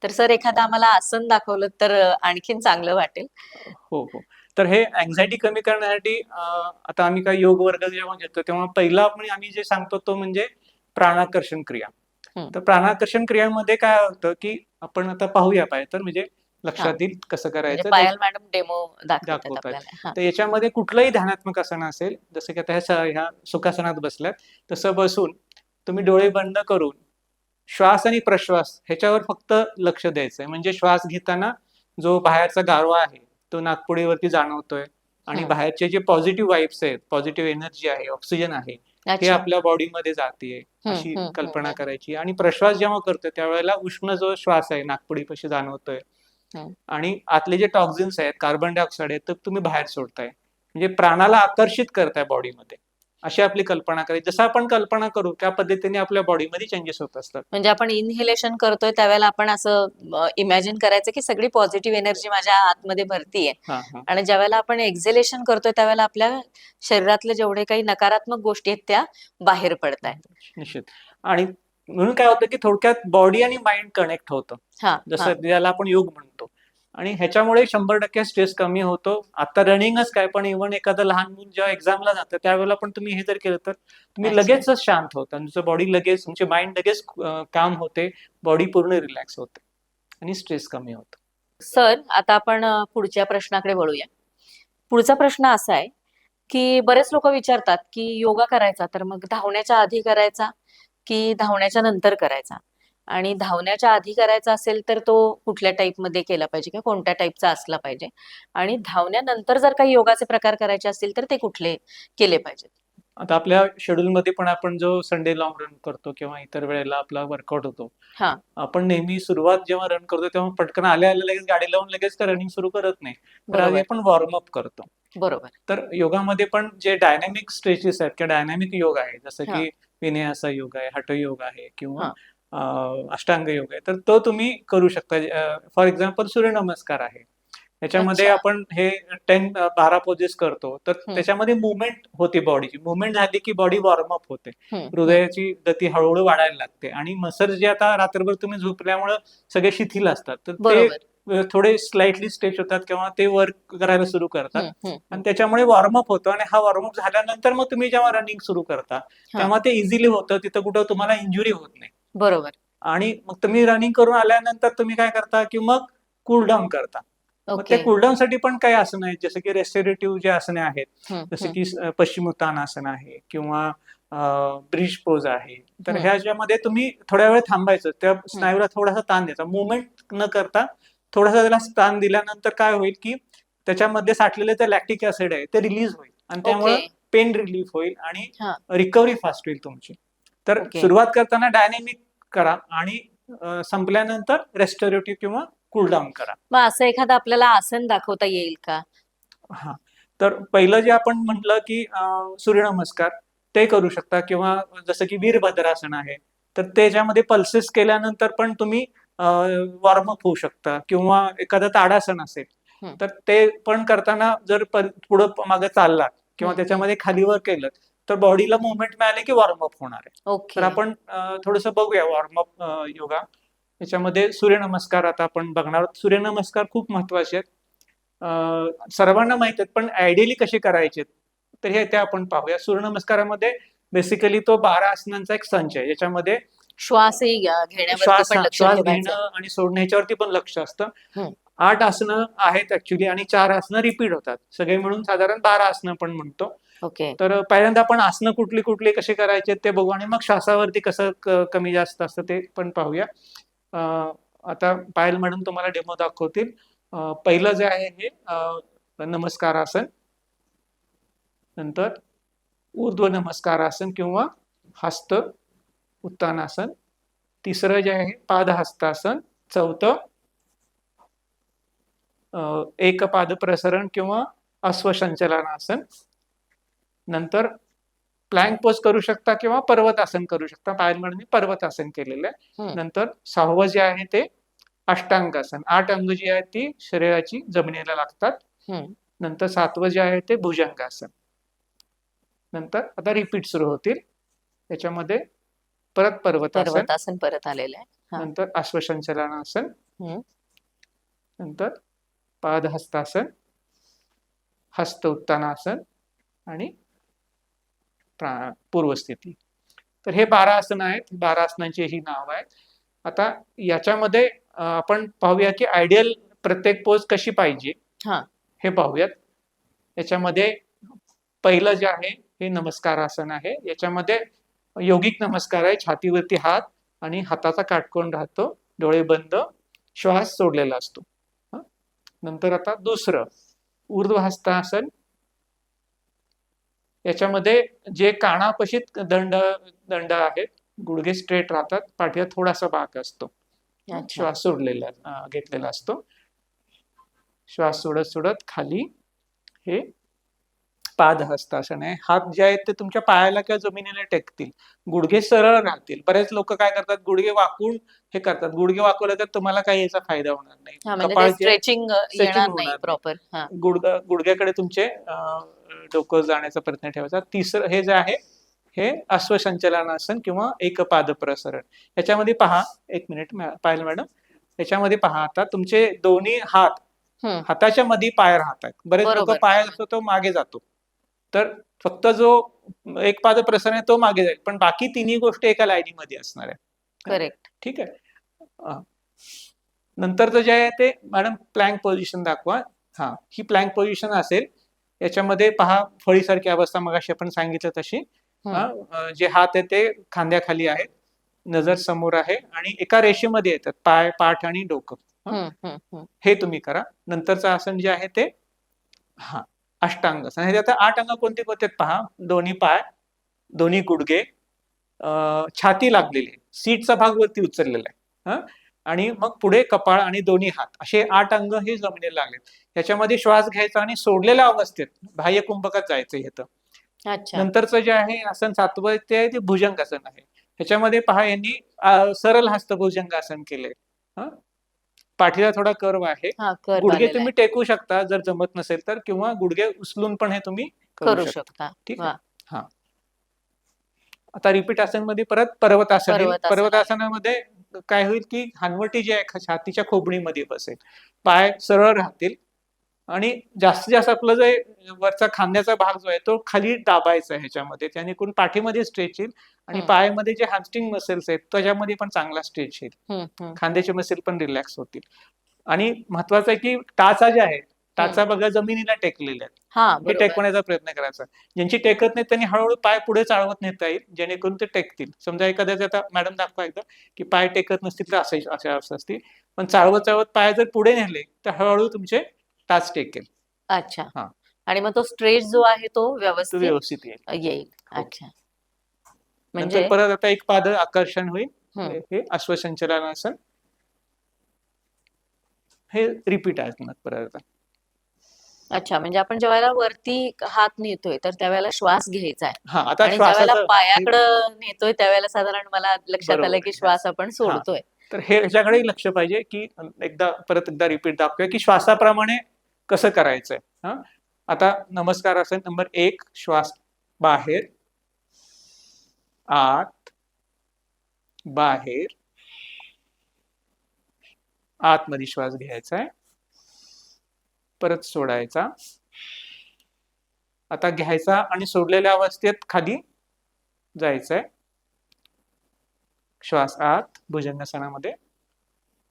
तर सर एखादं आम्हाला आसन दाखवलं तर आणखीन चांगलं वाटेल. हो, हो. तर हे अँक्झायटी कमी करण्यासाठी आता आम्ही काही योग वर्ग जेव्हा घेतो, तेव्हा पहिला आम्ही जे सांगतो तो म्हणजे प्राणाकर्षण क्रिया. हं. तर प्राणाकर्षण क्रियामध्ये काय होतं, की आपण आता पाहूया तर म्हणजे हां. लक्षात येईल कसं म्हणजे करायचं ते पायल मॅडम डेमो दाखवतात दाखवतात. आपल्याला. हां. तर याच्यामध्ये कुठलंही ध्यानात्मक आसन असेल, जसं की आता ह्या सुखासनात बसल्यात, तसं बसून तुम्ही डोळे बंद करून श्वास आणि प्रश्वास ह्याच्यावर फक्त लक्ष द्यायचंय. म्हणजे श्वास घेताना जो बाहेरचा गारवा आहे, तो नाकपुडीवरती जाणवतोय आणि हं. बाहेरचे जे पॉझिटिव्ह वाइब्स आहेत, पॉझिटिव्ह एनर्जी आहे, ऑक्सिजन आहे, हे अच्छा. आपल्या बॉडीमध्ये जातीये, हं, अशी हं, हं, कल्पना हं, करायची आणि प्रश्वास जेव्हा करतोय त्यावेळेला उष्ण जो श्वास आहे नाकपुडीपाशी जाणवतोय हं. आणि आतले जे टॉक्झिन्स आहेत, कार्बन डायऑक्साईड आहेत, तर तुम्ही बाहेर सोडताय. म्हणजे प्राणाला आकर्षित करताय बॉडीमध्ये. अशी आपली कल्पना करायची. जसं आपण कल्पना करू त्या पद्धतीने आपल्या बॉडीमध्ये चेंजेस होत असतात. म्हणजे आपण इन्हेलेशन करतोय त्यावेळेला आपण असं इमॅजिन करायचं की सगळी पॉझिटिव्ह एनर्जी माझ्या आतमध्ये भरतीये हां, हां. आणि ज्यावेळेला आपण एक्झेलेशन करतोय त्यावेळेला आपल्या शरीरातले जेवढे काही नकारात्मक गोष्टी आहेत त्या बाहेर पडतायत. निश्चित. आणि म्हणून काय होतं, की थोडक्यात बॉडी आणि माइंड कनेक्ट होतं. हां, हां. जसं ज्याला आपण योग म्हणतो. आणि ह्याच्यामुळे 100% स्ट्रेस कमी होतो. आता रनिंगच काय, पण इव्हन एखादं लहान मूल जेव्हा एक्झामला जातं, त्यावेळेला पण तुम्ही हे जर केलं तर तुम्ही अच्छा. लगेचच शांत होता. तुमचं बॉडी लगेच, तुमची माइंड लगेच काम होते, बॉडी पूर्ण रिलॅक्स होते आणि स्ट्रेस कमी होतो. सर, आता आपण पुढच्या प्रश्नाकडे वळूया. पुढचा प्रश्न असा आहे, की बरेच लोकं विचारतात, की योगा करायचा तर मग धावण्याच्या आधी करायचा, की धावण्याच्या नंतर करायचा? आणि धावण्याच्या आधी करायचा असेल तर तो कुठल्या टाईपमध्ये केला पाहिजे किंवा कोणत्या टाईपचा असला पाहिजे? आणि धावण्यानंतर जर काही योगाचे प्रकार करायचे असतील तर ते कुठले केले पाहिजेत? आता आपल्या शेड्यूलमध्ये पण आपण जो संडे लाँग रन करतो किंवा इतर वेळेला आपला वर्कआउट होतो. हां, आपण नेहमी सुरुवात जेव्हा रन करतो तेव्हा पटकन आल्या-आल्या लगेच गाडी लावून लगेच रनिंग सुरू करत नाही. तर आधी बरोबर, आपण वॉर्मअप करतो. बरोबर. तर योगामध्ये पण जे डायनॅमिक स्ट्रेचेस आहेत किंवा डायनॅमिक योग आहे, जसं हां, की विनयासा योग आहे, हठयोग आहे किंवा हां. अष्टांग योग आहे. तर तो तुम्ही करू शकता. फॉर एक्झाम्पल सूर्यनमस्कार आहे. त्याच्यामध्ये अच्छा. आपण हे 12 पोजेस करतो. तर हं, त्याच्यामध्ये मूव्हमेंट होते बॉडीची. मूव्हमेंट झाली की बॉडी वॉर्मअप होते. हं, हं. हृदयाची गती हळूहळू वाढायला लागते आणि मसल्स जे आता रात्रभर तुम्ही झोपल्यामुळं सगळे शिथिल असतात. तर ते बरोबर. थोडे स्लाइटली स्ट्रेच होतात किंवा ते वर्क करायला सुरू करतात हं, हं, आणि हं. त्याच्यामुळे वॉर्मअप होतं आणि हा वॉर्मअप झाल्यानंतर मग तुम्ही जेव्हा रनिंग सुरू करता, हां, तेव्हा ते इझिली होतं. तिथं कुठं तुम्हाला इंजुरी होत नाही. बरोबर. आणि मग तुम्ही रनिंग करून आल्यानंतर तुम्ही काय करता, की मग कूल डाऊन करता. मग त्या ओके. कूलडाऊन साठी पण काही आसनं आहेत, जसं की रेस्टोरेटिव्ह जे आसने आहेत, जसे हम्म. की पश्चिमोत्तानासन आहे किंवा ब्रिज पोज आहे. तर हम्म. ह्याच्यामध्ये तुम्ही थोड्या वेळ थांबायचं, त्या स्नायूला थोडासा ताण द्यायचा, मुवमेंट न करता थोडासा त्याला ताण दिल्यानंतर काय होईल की त्याच्यामध्ये साठलेले ते लॅक्टिक ऍसिड आहे ते रिलीज होईल आणि त्यामुळे ओके. पेन रिलीफ होईल आणि हा. रिकव्हरी फास्ट होईल तुमची. तर ओके. सुरुवात करताना डायनेमिक करा आणि संपल्यानंतर रेस्टोरेटिव्ह किंवा कूलडाऊन करा. मग असं एखादं आपल्याला आसन दाखवता येईल का? हा, तर पहिलं जे आपण म्हटलं की सूर्यनमस्कार ते करू शकता किंवा जसं की वीरभद्रासन आहे, तर त्याच्यामध्ये पल्सेस केल्यानंतर पण तुम्ही वॉर्मअप होऊ शकता किंवा एखादं ताडासन असेल हम्म. तर ते पण करताना जर पुढं मागे चाललात किंवा हम्म. त्याच्यामध्ये खालीवर केलं तर बॉडीला मुवमेंट मिळाले की वॉर्मअप होणार आहे. तर ओके. आपण थोडंसं बघूया वॉर्मअप योगा. याच्यामध्ये सूर्यनमस्कार आता आपण बघणार आहोत. सूर्यनमस्कार खूप महत्वाचे आहेत. सर्वांना माहित आहेत, पण आयडियली कसे करायचे तर हे त्या आपण पाहूया. सूर्यनमस्कारामध्ये बेसिकली तो 12 आसनांचा एक संच आहे, याच्यामध्ये श्वासही घेण्यावरती पण लक्ष श्वास ठेवायचं. घेणं आणि सोडणं याच्यावरती पण लक्ष असतं. हम्म. 8 आसनं आहेत ऍक्च्युली आणि 4 आसनं रिपीट होतात, सगळे मिळून साधारण 12 आसनं पण म्हणतो. ओके. तर पहिल्यांदा आपण आसनं कुठली कुठली कशी करायचे ते बघू आणि मग श्वासावरती कसं कमी जास्त असतं ते पण पाहूया. आता पायल मॅडम तुम्हाला डेमो दाखवतील. पहिलं जे आहे हे नमस्कारासन, नंतर ऊर्ध्व नमस्कारासन किंवा हस्त उत्तानासन, तिसरं जे आहे पादहस्तासन, चौथं एक पाद प्रसरण किंवा अश्वसंचलनासन, नंतर प्लँक पोज करू शकता किंवा पर्वतासन करू शकता. पायल मॅडमने पर्वतासन केलेलं आहे. नंतर 6वं जे आहे ते अष्टांगासन, 8 अंग जी आहेत ती शरीराची जमिनीला लागतात. नंतर 7वं जे आहे ते भुजंगासन. नंतर आता रिपीट सुरू होतील, त्याच्यामध्ये परत पर्वतासन परत आलेलं आहे. नंतर अश्वसंचलनासन, नंतर पादहस्तासन, हस्त उत्तानासन आणि पूर्वस्थिती. तर हे 12 आसनं आहेत. 12 आसनांची ही नाव आहेत. आता याच्यामध्ये आपण पाहूया की आयडियल प्रत्येक पोज कशी पाहिजे हे पाहूयात. याच्यामध्ये पहिलं जे आहे हे नमस्कारासन आहे. याच्यामध्ये योगिक नमस्कार आहे, छातीवरती हात आणि हाताचा काटकोन राहतो, डोळे बंद, श्वास सोडलेला असतो. नंतर आता दुसरं ऊर्ध्व हस्तासन. याच्यामध्ये जे कानापशीत दंड आहेत, गुडघे स्ट्रेट राहतात, पाठीला थोडासा बाक असतो, श्वास सोडलेला घेतलेला असतो. श्वास सोडत सोडत खाली हे पादहस्तासन आहे. हात जे आहेत ते तुमच्या पायाला किंवा जमिनीला टेकतील, गुडघे सरळ राहतील. बरेच लोक काय करतात, गुडघे वाकून हे करतात. गुडघे वाकवले तर तुम्हाला काही याचा फायदा होणार नाही, कपाळ स्ट्रेचिंग होणार प्रॉपर. गुडघ्याकडे तुमचे डोकं जाण्याचा प्रयत्न ठेवायचा. तिसरं हे जे आहे हे अश्वसंचलनासन किंवा एकपाद प्रसरण. याच्यामध्ये पहा, एक मिनिट पायल मॅडम, याच्यामध्ये पहा आता तुमचे दोन्ही हाताच्या मध्ये पाय राहतात. बरेच लोक पाय असतो तो मागे जातो, तर फक्त जो एक पाद प्रसरण आहे तो मागे जाईल, पण बाकी तिन्ही गोष्टी एका लाईनीमध्ये असणार आहे. करेक्ट. ठीक आहे. नंतरचं जे आहे ते मॅडम प्लँक पोझिशन दाखवा. ही प्लँक पोझिशन असेल. याच्यामध्ये पहा फळीसारखी अवस्था मगाशी आपण सांगितलं तशी. जे हात आहे ते खांद्याखाली आहेत, नजर समोर आहे आणि एका रेषेमध्ये येतात पाय, पाठ आणि डोकं. हे तुम्ही करा. नंतरचं आसन जे आहे ते अष्टांगासन. आता 8 अंग कोणते कोणते पहा. दोन्ही पाय, दोन्ही गुडघे, छाती लागलेली, सीटचा भाग वरती उचललेला आहे, आणि मग पुढे कपाळ आणि दोन्ही हात, असे 8 अंग हे जमिनीला लागलेत. याच्यामध्ये श्वास घ्यायचा आणि सोडलेल्या अवस्थेत बाह्य कुंभकात जायचं येतं. नंतरचं जे आहे आसन 7वं ते आहे ते भुजंगासन आहे. ह्याच्यामध्ये पहा यांनी सरळ हस्त भुजंगासन केले. पाठीला थोडा कर्व आहे, गुडघे तुम्ही टेकू शकता जर जमत नसेल तर, किंवा गुडघे उचलून पण हे तुम्ही करू शकता. ठीक आहे. आता रिपीट आसन मध्ये परत पर्वतासन. पर्वतासनामध्ये काय होईल की हनवटी जी आहे छातीच्या खोबणीमध्ये बसेल, पाय सरळ राहतील आणि जास्तीत जास्त आपलं जे वरचा खांद्याचा भाग जो आहे तो खाली दाबायचा आहे ह्याच्यामध्ये, त्याने कोण पाठीमध्ये स्ट्रेच येईल आणि पायामध्ये जे हॅमस्ट्रिंग मसल्स आहेत त्याच्यामध्ये पण चांगला स्ट्रेच येईल, खांद्याचे मसल पण रिलॅक्स होतील. आणि महत्वाचं आहे की टाचा जे आहे, टाचा बघा जमिनीला टेकलेले आहेत. हा हे बरोबर. टेकवण्याचा प्रयत्न करायचा. ज्यांची टेकत नाही त्यांनी हळूहळू पाय पुढे चालवत नेता येईल, जेणेकरून ते टेकतील. समजा एखाद्याचे आता मॅडम दाखवा एकदा की पाय टेकत नसतील तर अशा अवस्था असते. पण चालवत चालवत पाय जर पुढे नेले तर हळूहळू तुमचे टाच टेकेल. अच्छा. हा. आणि मग तो स्ट्रेच जो आहे तो तो व्यवस्थित व्यवस्थित येईल. येईल. हो. अच्छा. नंतर म्हणजे परत आता एक पाद आकर्षण होईल. हम्म. हे अश्वसंचलनासन. हे रिपीट आहे परत आता. अच्छा, म्हणजे आपण ज्यावेळेला वरती हात नेतोय तर त्यावेळेला श्वास घ्यायचा आहे हा, आता आणि ज्यावेळेला श्वासाचं पायाकडं नेतोय त्यावेळेला साधारण मला लक्षात आलं बरोबर की आहे. श्वास आपण हा. सोडतोय. तर हे ह्याच्याकडे लक्ष पाहिजे की परत एकदा रिपीट दाखवूया की श्वासाप्रमाणे कसं करायचंय. हा, आता नमस्कार आसन नंबर 1, श्वास बाहेर, आत, बाहेर, आतमध्ये श्वास घ्यायचा आहे, परत सोडायचा. आता घ्यायचा आणि सोडलेल्या अवस्थेत खाली जायचंय. श्वास आत भुजंगासनामध्ये,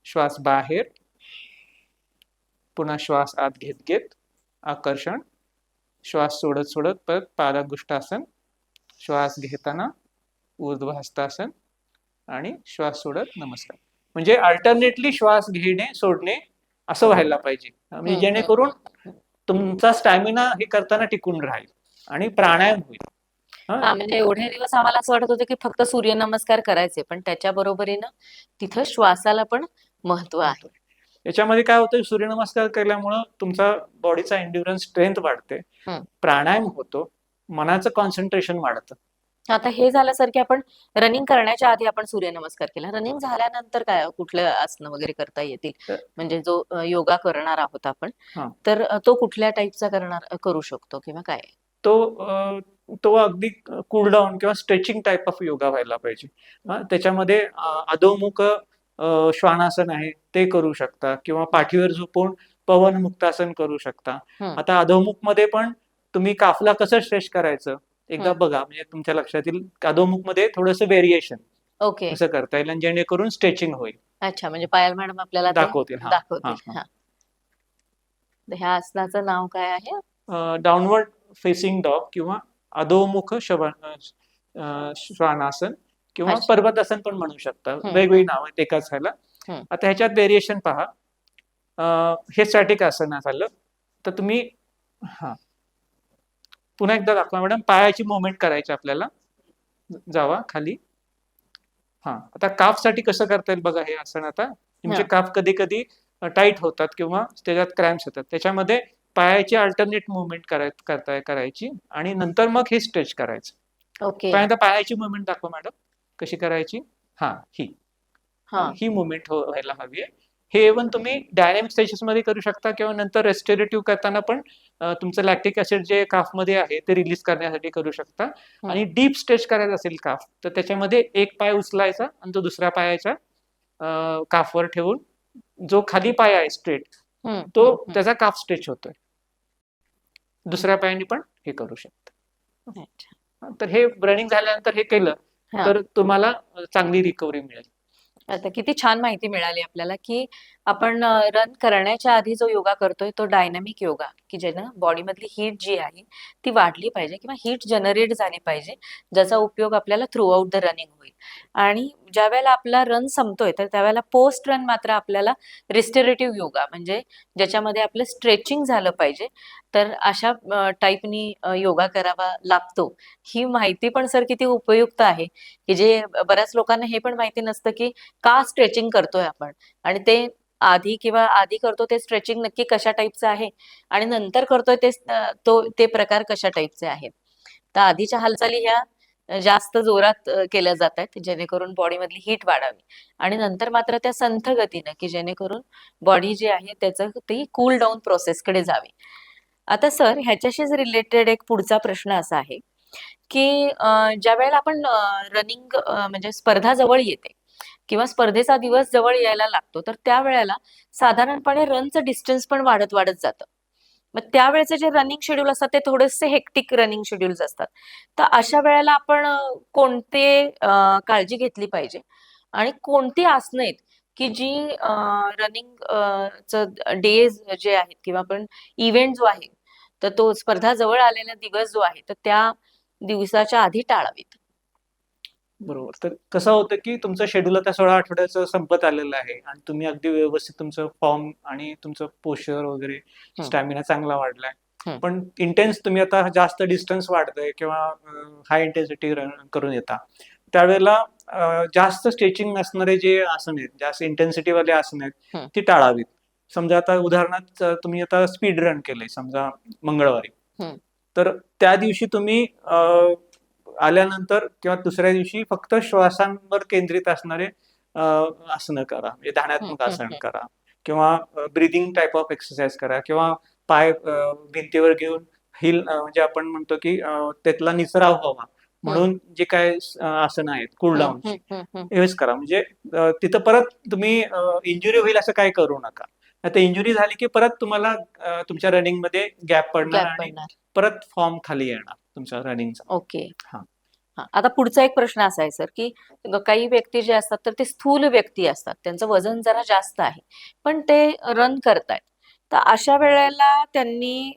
श्वास बाहेर, पुन्हा श्वास आत घेत घेत आकर्षण, श्वास सोडत सोडत परत पादांगुष्ठासन, श्वास घेताना ऊर्ध्वहस्तासन आणि श्वास सोडत नमस्कार. म्हणजे अल्टरनेटली श्वास घेणे सोडणे असं व्हायला पाहिजे. म्हणजे जेणेकरून तुमचा स्टॅमिना हे करताना टिकून राहील आणि प्राणायाम होईल. हा, म्हणजे एवढे दिवस आम्हाला असं वाटत होतं की फक्त सूर्यनमस्कार करायचे, पण त्याच्या बरोबरीनं तिथं श्वासाला पण महत्व आहे. याच्यामध्ये काय होतं, सूर्यनमस्कार केल्यामुळं तुमचा बॉडीचा एन्ड्युरन्स स्ट्रेंथ वाढते, प्राणायाम होतो, मनाचं कॉन्सन्ट्रेशन वाढतं. आता हे झालं सर की आपण रनिंग करण्याच्या आधी आपण सूर्यनमस्कार केला, रनिंग झाल्यानंतर काय कुठले आसनं वगैरे करता येतील? म्हणजे जो योगा करणार आहोत आपण, तर तो कुठल्या टाईपचा करू शकतो किंवा काय? तो अगदी कूल डाऊन किंवा स्ट्रेचिंग टाईप ऑफ योगा व्हायला पाहिजे. त्याच्यामध्ये अधोमुख श्वानासन आहे ते करू शकता किंवा पाठीवर झोपून पवन मुक्तासन करू शकता. आता अधोमुख मध्ये पण तुम्ही काफला कसं स्ट्रेच करायचं एकदा बघा, म्हणजे तुमच्या लक्षात येईल. अधोमुख मध्ये थोडंसं व्हेरिएशन ओके कसं करता येईल आणि जेणेकरून स्ट्रेचिंग होईल. अच्छा, म्हणजे पायल मॅडम आपल्याला दाखवतील. ह्या आसनाचं नाव काय आहे? डाऊनवर्ड फेसिंग डॉग किंवा अधोमुख श्वानासन किंवा पर्वतासन पण म्हणू शकता. वेगवेगळी नाव आहेत एकाच ह्याला. आता ह्याच्यात व्हेरिएशन पहा. हे स्टॅटिक आसन झालं. तर तुम्ही पुन्हा एकदा दाखवा मॅडम. पायाची मुवमेंट करायची आपल्याला. जावा खाली. आता काफ साठी कसं करता येईल बघा हे आसन. आता तुमचे काफ कधी कधी टाईट होतात किंवा त्याच्यात क्रॅम्प्स येतात. त्याच्यामध्ये पायाची अल्टरनेट मुवमेंट करायची आणि नंतर मग हे स्ट्रेच करायचं. पहिल्यांदा पायाची मुवमेंट दाखवा मॅडम कशी करायची. ही मुवमेंट व्हायला हवी आहे. हे इव्हन तुम्ही डायनॅमिक स्ट्रेचेस मध्ये करू शकता किंवा नंतर रेस्टोरेटिव्ह करताना पण तुमचं लॅक्टिक ऍसिड जे काफ मध्ये आहे ते रिलीज करण्यासाठी करू शकता. आणि डीप स्ट्रेच करायचं असेल काफ तर त्याच्यामध्ये एक पाय उचलायचा आणि तो दुसऱ्या पायाच्या काफवर ठेवून जो खाली पाय आहे स्ट्रेट तो त्याचा काफ स्ट्रेच होतोय. दुसऱ्या पायाने पण हे करू शकता. तर हे रनिंग झाल्यानंतर हे केलं तर तुम्हाला चांगली रिकव्हरी मिळेल. आता किती छान माहिती मिळाली आपल्याला की आपण रन करण्याच्या आधी जो योगा करतोय तो डायनॅमिक योगा, की ज्यानं बॉडी मधली हीट जी आहे ती वाढली पाहिजे किंवा हीट जनरेट झाली पाहिजे, ज्याचा उपयोग आपल्याला थ्रू आउट द रनिंग होईल. आणि ज्या वेळेला आपला रन संपतोय तर त्यावेळेला पोस्ट रन मात्र आपल्याला रिस्टोरेटिव्ह योगा, म्हणजे ज्याच्यामध्ये आपलं स्ट्रेचिंग झालं पाहिजे, तर अशा टाईपनी योगा करावा लागतो. ही माहिती पण सर किती उपयुक्त आहे, की जे बऱ्याच लोकांना हे पण माहिती नसतं की का स्ट्रेचिंग करतोय आपण, आणि ते आधी करतो ते स्ट्रेचिंग नक्की कशा टाईपचं आहे आणि नंतर करतोय ते प्रकार कशा टाईपचे आहेत. तर आधीच्या हालचाली ह्या जास्त जोरात केल्या जात आहेत जेणेकरून बॉडी मधली हीट वाढावी, आणि नंतर मात्र त्या संथ गतीनं की जेणेकरून बॉडी जी आहे त्याचं ती कूल डाऊन प्रोसेसकडे जावी. आता सर ह्याच्याशीच रिलेटेड एक पुढचा प्रश्न असा आहे की ज्या वेळेला आपण रनिंग म्हणजे स्पर्धा जवळ येते किंवा स्पर्धेचा दिवस जवळ यायला लागतो तर त्यावेळेला साधारणपणे रनचं डिस्टन्स पण वाढत वाढत जातं. मग त्यावेळेचे जे रनिंग शेड्यूल असतात ते थोडेसे हेक्टिक रनिंग शेड्यूल्स असतात. तर अशा वेळेला आपण कोणते काळजी घेतली पाहिजे आणि कोणती आसनं आहेत की जी रनिंग डेज जे आहेत किंवा आपण इव्हेंट जो आहे, तर तो स्पर्धा जवळ आलेला दिवस जो आहे, तर त्या दिवसाच्या आधी टाळावीत. बरोबर. तर कसं होतं, की तुमचं शेड्यूल आता 16 आठवड्याचं संपत आलेलं आहे आणि तुम्ही अगदी व्यवस्थित तुमचं फॉर्म आणि तुमचं पोश्चर वगैरे हं, स्टॅमिना चांगला वाढलाय. हं, पण इंटेन्स तुम्ही आता जास्त डिस्टन्स वाढतंय किंवा हाय इंटेन्सिटी रन करून येता. त्यावेळेला जास्त स्ट्रेचिंग नसणारे जे आसन आहेत, जास्त इंटेन्सिटीवाले आसन आहेत, हं, ती टाळावीत. समजा आता उदाहरणार्थ तुम्ही आता स्पीड रन केलंय समजा मंगळवारी. हं, तर त्या दिवशी तुम्ही आल्यानंतर किंवा दुसऱ्या दिवशी फक्त श्वासांवर केंद्रित असणारे आसनं करा. म्हणजे हं, ध्यानात्मक हं, आसन हं, करा किंवा ब्रीथिंग टाइप ऑफ एक्सरसाइज करा किंवा पाय भिंतीवर घेऊन म्हणजे आपण म्हणतो की त्यातला निचराव व्हावा हं, म्हणून जे काय आसनं आहेत कूल हं, हं, डाऊनची हं, हं. हेच करा. म्हणजे तिथं परत तुम्ही इंजुरी होईल असं काही करू नका. नाहीतर इंजुरी झाली की परत तुम्हाला तुमच्या रनिंगमध्ये गॅप पडणार गॅप आणि पडणार. परत फॉर्म खाली येणार तुमच्या रनिंगचा. ओके. हां. हां. आता पुढचा एक प्रश्न असा आहे सर, की काही व्यक्ती जे असतात, तर ते स्थूल व्यक्ती असतात. त्यांचं वजन जरा जास्त आहे. पण ते रन करतायत. तर अशा वेळेला त्यांनी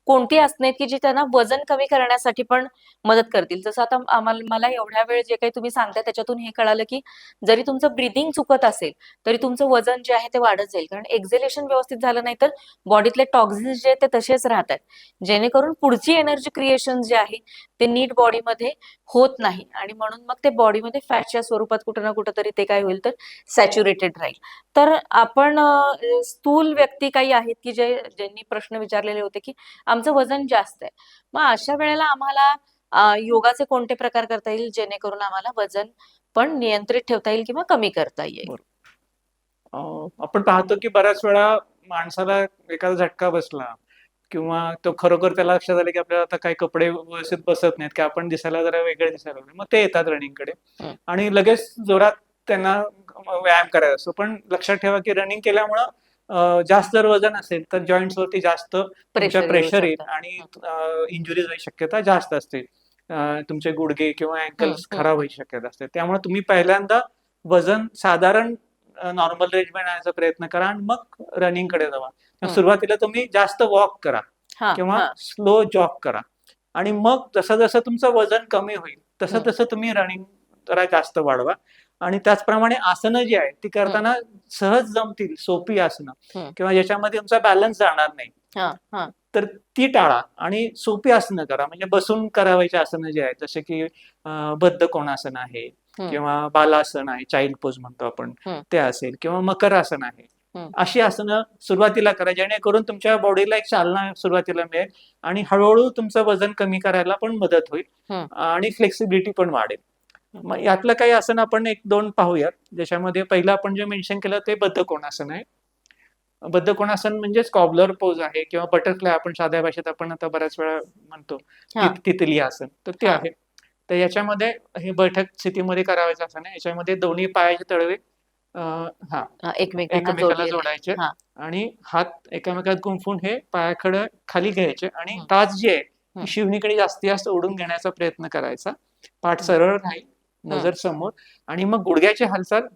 कोणती आसनं आहेत, की जी त्यांना वजन कमी करण्यासाठी पण मदत करतील? जसं आता मला एवढ्या वेळ जे काही तुम्ही सांगताय त्याच्यातून हे कळालं, की जरी तुमचं ब्रीथिंग चुकत असेल, तरी तुमचं वजन जे आहे ते वाढत जाईल. कारण एक्झेलेशन व्यवस्थित झालं नाही, तर बॉडीतले टॉक्सिन्स जे आहेत ते तसेच राहतात. जेणेकरून पुढची एनर्जी क्रिएशन जे आहे, ते नीट बॉडीमध्ये होत नाही आणि म्हणून मग ते बॉडीमध्ये फॅटच्या स्वरूपात कुठं ना कुठं तरी ते काय होईल तर सॅच्युरेटेड राहील. तर आपण स्थूल व्यक्ती काही आहेत की ज्यांनी प्रश्न विचारलेले होते की आमचं वजन जास्त आहे. मग अशा वेळेला आम्हाला योगाचे कोणते प्रकार करता येईल जेणेकरून आम्हाला वजन पण नियंत्रित ठेवता येईल किंवा कमी करता येईल? बरोबर. आपण पाहतो की बऱ्याच वेळा माणसाला एखादा झटका बसला किंवा तो खरोखर त्याला लक्षात आलं की आपल्याला आता काही कपडे व्यवस्थित बसत नाहीत, की आपण दिसायला जरा वेगळे दिसायला लागलो. मग ते येतात रनिंगकडे हं. आणि लगेच जोरात त्यांना व्यायाम करायचा असतो. पण लक्षात ठेवा की रनिंग केल्यामुळं जास्त जर वजन असेल तर जॉइंट्स वरती जास्त तुमच्या प्रेशर येऊ प्रेशर येईल शकतं. आणि हं, इंजुरीज व्हायची शक्यता जास्त असते. तुमचे गुडघे किंवा हं, अँकल्स हं, खराब व्हायची शक्यता असते. त्यामुळे तुम्ही पहिल्यांदा वजन साधारण नॉर्मल रेंजमध्ये आणण्याचा प्रयत्न करा आणि मग रनिंगकडे जावा. हं. सुरुवातीला तुम्ही जास्त वॉक करा हां, किंवा हां. स्लो जॉग करा आणि मग जसं-जसं तुमचं वजन कमी होईल, हं, तसं-तसं तुम्ही रनिंग जरा जास्त वाढवा आणि त्याचप्रमाणे आसनं जी आहेत, ती हं, करताना सहज जमतील, सोपी आसनं हं. किंवा ज्याच्यामध्ये तुमचा बॅलन्स जाणार नाही. हां, हां. तर ती टाळा आणि सोपी आसनं करा. म्हणजे बसून करावयाची आसनं जी आहेत, जसे की बद्ध कोणासन आहे हं, किंवा बालासन आहे, चाइल्ड पोज म्हणतो आपण, हं, ते असेल किंवा मकरासन आहे. हं, अशी आसनं सुरुवातीला करा, जेणेकरून तुमच्या बॉडीला एक चालना सुरुवातीला मिळेल आणि हळू तुमचं वजन कमी करायला पण मदत होईल हं, आणि फ्लेक्सिबिलिटी पण वाढेल. हं. मग यातलं काही आसन आपण 1-2 पाहूयात. ज्याच्यामध्ये पहिलं आपण जे मेन्शन केलं ते बद्ध कोणासन आहे. बद्ध कोणासन म्हणजेच कॉबलर पोज आहे किंवा बटरफ्लाय आपण साध्या भाषेत आपण आता बऱ्याच वेळा म्हणतो. हां, तितली आसन तर ते हां. आहे. तर याच्यामध्ये हे बैठक स्थितीमध्ये करावयाचं आसन आहे. याच्यामध्ये दोन्ही पायाचे तळवे हां, एकमेकांना एकमेकाला जोडलेले. जोडायचे हां. आणि हात एकमेकात गुंफून हे पायाकडं खाली घ्यायचे आणि हं, टाच जी आहे ती हं, शिवणीकडे जास्तीत जास्त ओढून घेण्याचा प्रयत्न करायचा. पाठ हं, सरळ राहील, हं, नजर समोर आणि मग गुडघ्याची हालचाल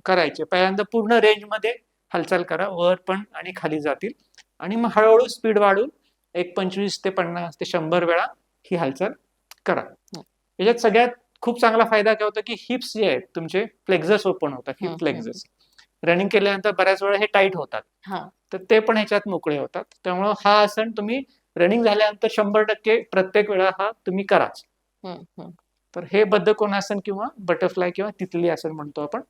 करायची. पहिल्यांदा पूर्ण रेंजमध्ये हालचाल करा. वर पण आणि खाली जातील आणि मग हळू स्पीड वाढवून एक 25 ते 50 ते 100 वेळा ही हालचाल करा. हं, याच्यात सगळ्यात खूप चांगला फायदा काय होतो, की हिप्स जे आहेत तुमचे फ्लेक्झस ओपन होतात, हिप हं, हं, हं. फ्लेक्झस. रनिंग केल्यानंतर बऱ्याच वेळा हे टाईट होतात. हां. तर ते पण ह्याच्यात मोकळे होतात. त्यामुळं हा आसन तुम्ही रनिंग झाल्यानंतर 100% प्रत्येक वेळा हा तुम्ही कराच. हं, हं. तर हे बद्ध कोणासन किंवा बटरफ्लाय किंवा तितली आसन म्हणतो आपण.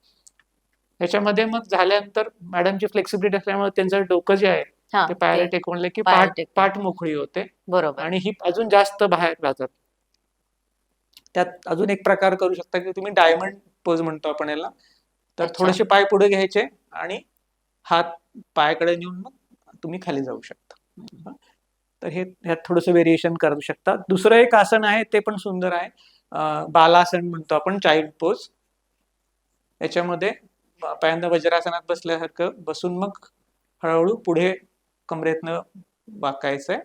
ह्याच्यामध्ये मग झाल्यानंतर मॅडमची फ्लेक्सिबिलिटी असल्यामुळे त्यांचं डोकं जे आहे, हां, ते पायाला ते टेकवलं की पायाला टेकवून. पाठ मोकळी होते बरोबर. आणि हिप अजून जास्त बाहेर जातात. त्यात अजून एक प्रकार करू शकता, की तुम्ही डायमंड पोज म्हणतो आपण याला. तर अच्छा. थोडेसे पाय पुढे घ्यायचे आणि हात पायाकडे नेऊन मग तुम्ही खाली जाऊ शकता. हं. हं. तर ह्यात थोडंसं व्हेरिएशन करू शकता. दुसरं एक आसन आहे ते पण सुंदर आहे. बालासन म्हणतो आपण चाइल्ड पोज. याच्यामध्ये पहिल्यांदा वज्रासनात बसल्यासारखं बसून मग हळूहळू पुढे कमरेतनं वाकायचंय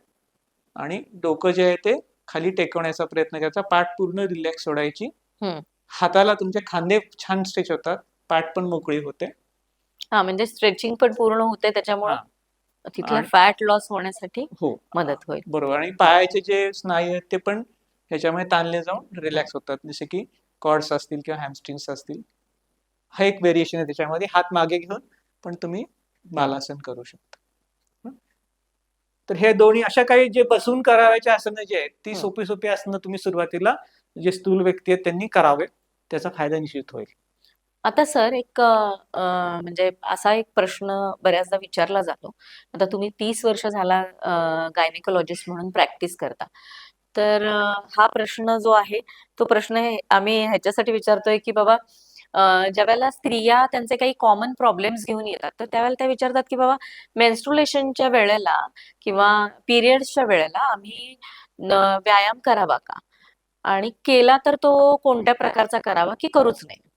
आणि डोकं जे आहे ते खाली टेकवण्याचा प्रयत्न करायचा. पाठ पूर्ण रिलॅक्स सोडायची. हं, हाताला तुमचे खांदे छान स्ट्रेच होतात. पाठ पण मोकळी होते. हा, म्हणजे स्ट्रेचिंग पण पूर्ण होते, त्याच्यामुळं हा तिथला आणि फॅट लॉस होण्यासाठी हो मदत होईल. बरोबर. आणि पायाचे जे स्नायू आहेत ते पण ह्याच्यामुळे ताणले जाऊन रिलॅक्स होतात, जसे की कॉर्ड्स असतील किंवा हॅमस्ट्रिंग्स असतील. हा एक व्हेरिएशन आहे त्याच्यामध्ये. हात मागे घेऊन पण तुम्ही बालासन करू शकता. तर हे दोन्ही अशा काही जे बसून करावायचे आसनं जे आहेत ती सोपी सोपी आसनं तुम्ही सुरुवातीला जे स्थूल व्यक्ती आहेत त्यांनी करावे, त्याचा फायदा निश्चित होईल. आता सर एक म्हणजे असा एक प्रश्न बऱ्याचदा विचारला जातो. आता तुम्ही 30 वर्ष झाला गायनेकोलॉजिस्ट म्हणून प्रॅक्टिस करता. तर हा प्रश्न जो आहे, तो प्रश्न आम्ही ह्याच्यासाठी विचारतोय की बाबा, ज्यावेळेला स्त्रिया त्यांचे काही कॉमन प्रॉब्लेम्स घेऊन येतात, तर त्यावेळेला त्या विचारतात की बाबा, मेन्स्ट्रुलेशनच्या वेळेला किंवा पिरियड्सच्या वेळेला आम्ही व्यायाम करावा का? आणि केला तर तो कोणत्या प्रकारचा करावा की करूच नये?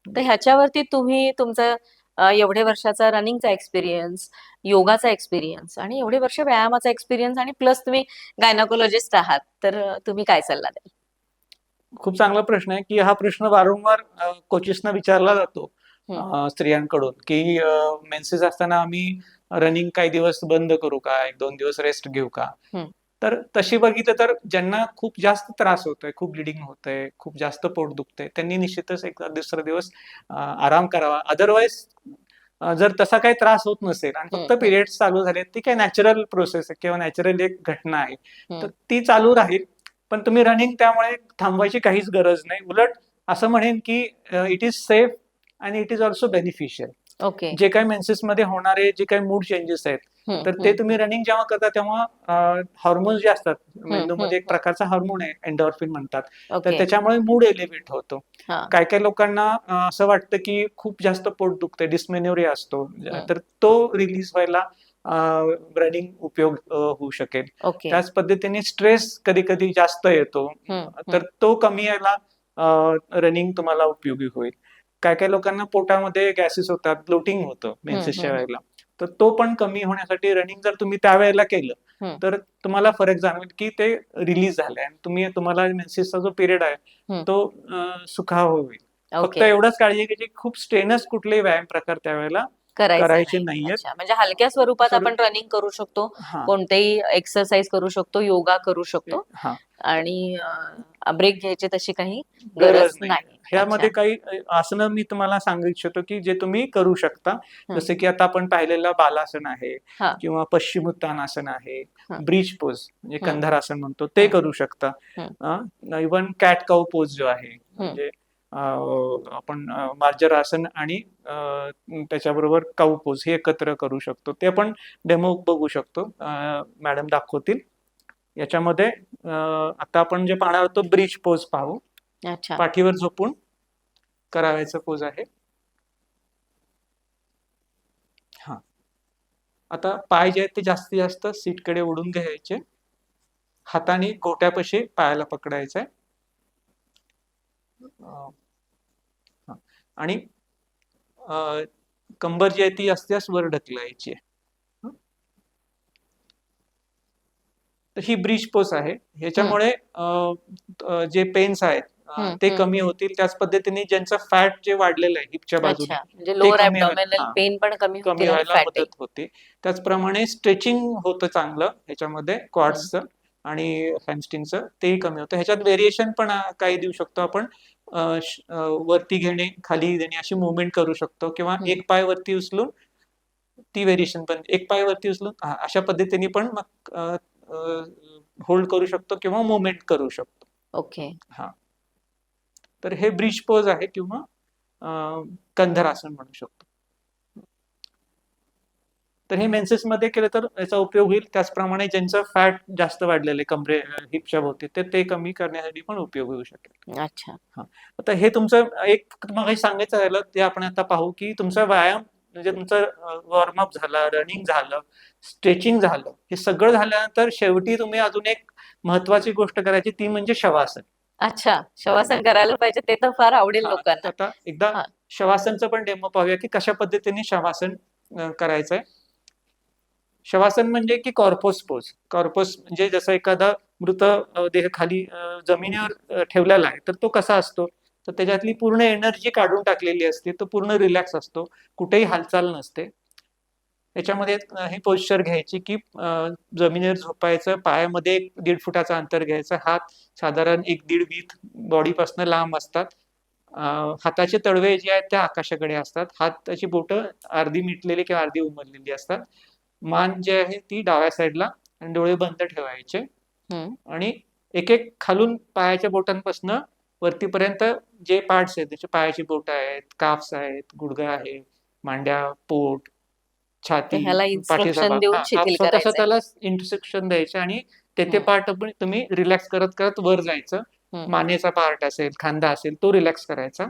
तर ह्याच्यावरती तुम्ही तुमचं एवढे वर्षाचा रनिंगचा एक्सपिरियन्स, योगाचा एक्सपिरियन्स आणि एवढे वर्ष व्यायामाचा एक्सपिरियन्स आणि प्लस तुम्ही गायनाकोलॉजिस्ट आहात, तर तुम्ही काय सल्ला द्याल? खूप चांगला प्रश्न आहे, की हा प्रश्न वारंवार कोचेसना विचारला जातो स्त्रियांकडून, की मेन्सेस असताना आम्ही रनिंग काही दिवस बंद करू का, 1-2 दिवस रेस्ट घेऊ का? तर तशी बघितलं तर ज्यांना खूप जास्त त्रास होतोय, खूप ब्लिडिंग होतंय, खूप जास्त पोट दुखतंय, त्यांनी निश्चितच एक दुसरा दिवस आराम करावा. अदरवाईज जर तसा काही त्रास होत नसेल आणि फक्त पिरियड्स चालू झाले, ती काही नॅचरल प्रोसेस आहे किंवा नॅचरल एक घटना आहे, तर ती चालू राहील. पण तुम्ही रनिंग त्यामुळे थांबवायची काहीच गरज नाही. उलट असं म्हणेन की इट इज सेफ आणि it is also beneficial. Okay. जे काही मेन्सेसमध्ये होणारे जे काही मूड चेंजेस आहेत, तर ते तुम्ही रनिंग जेव्हा करता तेव्हा हॉर्मोन्स जे असतात मेंदूमध्ये, एक प्रकारचा हार्मोन आहे एंडॉर्फिन म्हणतात, तर त्याच्यामुळे मूड एलिव्हेट होतो. काही काही लोकांना असं वाटतं की खूप जास्त पोट दुखतंय, डिस्मेनोरिया असतो, तर तो रिलीज व्हायला रनिंग उपयोग होऊ शकेल. त्याच पद्धतीने स्ट्रेस कधी कधी जास्त येतो, तर तो कमी यायला रनिंग तुम्हाला उपयोगी होईल. काय काय लोकांना पोटामध्ये गॅसेस होतात, ब्लोटिंग होतं मेन्सेसच्या वेळेला, तर तो पण कमी होण्यासाठी रनिंग जर तुम्ही त्यावेळेला केलं तर तुम्हाला फरक जाणवेल की ते रिलीज झालंय आणि तुम्हाला मेन्सेसचा जो पिरियड आहे तो सुखाव होईल. फक्त एवढंच काळजी घ्यायची, खूप स्ट्रेनस कुठलेही व्यायाम प्रकार त्यावेळेला करायचे नाहीयेत. म्हणजे हलक्या स्वरूपात आपण रनिंग करू शकतो, कोणतेही एक्सरसाइज करू शकतो, योगा करू शकतो आणि ब्रेक घ्यायची तशी काही गरज नाही. ह्यामध्ये काही आसनं मी तुम्हाला सांगू इच्छितो की जे तुम्ही करू शकता, जसे की आता आपण पाहिलेलं बालासन आहे किंवा पश्चिमोत्तान आहे, ब्रिज पोज म्हणजे कंधारासन म्हणतो ते करू शकता. इव्हन कॅट काऊ पोज जो आहे, म्हणजे आपण मार्जरासन आणि त्याच्याबरोबर काऊ पोज हे एकत्र करू शकतो. ते आपण डेमो बघू शकतो, मॅडम दाखवतील. याच्यामध्ये आता आपण जे पाहणार आहोत तो ब्रिज पोज पाहू. पाठीवर झोपून करावायचा पोज आहे. हा, आता पाय जे आहेत ते जास्तीत जास्त सीटकडे ओढून घ्यायचे, हाताने गोट्यापाशी पायाला पकडायचंय आणि कंबर जी आहे ती जास्तीत वर ढकलायची. तर ही ब्रिज पोज आहे. ह्याच्यामुळे जे पेन्स आहेत ते कमी होतील. त्याच पद्धतीने ज्यांचं फॅट जे वाढलेलं आहे हिपच्या बाजूने, कमी व्हायला मदत होते. त्याचप्रमाणे स्ट्रेचिंग होतं चांगलं ह्याच्यामध्ये, क्वाड्सचं आणि हॅमस्ट्रिंगचं, तेही कमी होतं. ह्याच्यात व्हेरिएशन पण काही देऊ शकतो आपण. वरती घेणे, खाली देणे अशी मुवमेंट करू शकतो, किंवा एक पाय वरती उचलून ती व्हेरिएशन पण, एक पाय वरती उचलून अशा पद्धतीने पण मग होल्ड करू शकतो किंवा मुवमेंट करू शकतो. ओके. हा, तर हे ब्रिज पोज आहे किंवा कंधरासन म्हणू शकतो. तर हे मेन्सेस मध्ये केलं तर याचा उपयोग होईल. त्याचप्रमाणे ज्यांचं फॅट जास्त वाढलेले कमरे हिपच्या भोवती, ते कमी करण्यासाठी पण उपयोग होऊ शकेल. अच्छा. हा, आता हे तुमचं एक मग सांगायचं राहिलं ते आपण आता पाहू की तुमचा व्यायाम म्हणजे तुमचं वॉर्मअप झाला, रनिंग झालं, स्ट्रेचिंग झालं, हे सगळं झाल्यानंतर शेवटी तुम्ही अजून एक महत्वाची गोष्ट करायची, ती म्हणजे शवासन. अच्छा, शवासन करायला पाहिजे, ते तर फार आवडेल लोकांना. आता एकदा शवासनचं पण डेमो पाहूया की कशा पद्धतीने शवासन करायचंय. शवासन म्हणजे की कॉर्पोस पोज. कॉर्पोस म्हणजे जसं एखादा मृत देह खाली जमिनीवर ठेवलेला आहे, तर तो कसा असतो, तर त्याच्यातली पूर्ण एनर्जी काढून टाकलेली असते, तो पूर्ण रिलॅक्स असतो, कुठेही हालचाल नसते. त्याच्यामध्ये ही पोश्चर घ्यायची की जमिनीवर झोपायचं, पायामध्ये 1-1.5 फुटाचं अंतर घ्यायचं, हात साधारण 1-1.5 वीत बॉडीपासून लांब असतात, हाताचे तळवे जे आहेत त्या आकाशाकडे असतात, हाताची बोटं अर्धी मिटलेली किंवा अर्धी उमरलेली असतात, मान जे आहे ती डाव्या साईडला, आणि डोळे बंद ठेवायचे. आणि एक एक खालून पायाच्या बोटांपासून वरतीपर्यंत जे पार्ट्स आहेत, त्याचे पायाची बोट आहेत, काफ्स आहेत, गुडघा आहे, मांड्या, पोट, तर छाती, ह्याला पाठीचा इन्स्ट्रक्शन भाग, देऊन हा शिथिल स्वतः करायचंय. स्वतःला इंटरसेक्शन द्यायचे, आणि ते हम्म. पार्ट तुम्ही रिलॅक्स करत करत वर जायचं. मानेचा पार्ट असेल, खांदा असेल, तो रिलॅक्स करायचा,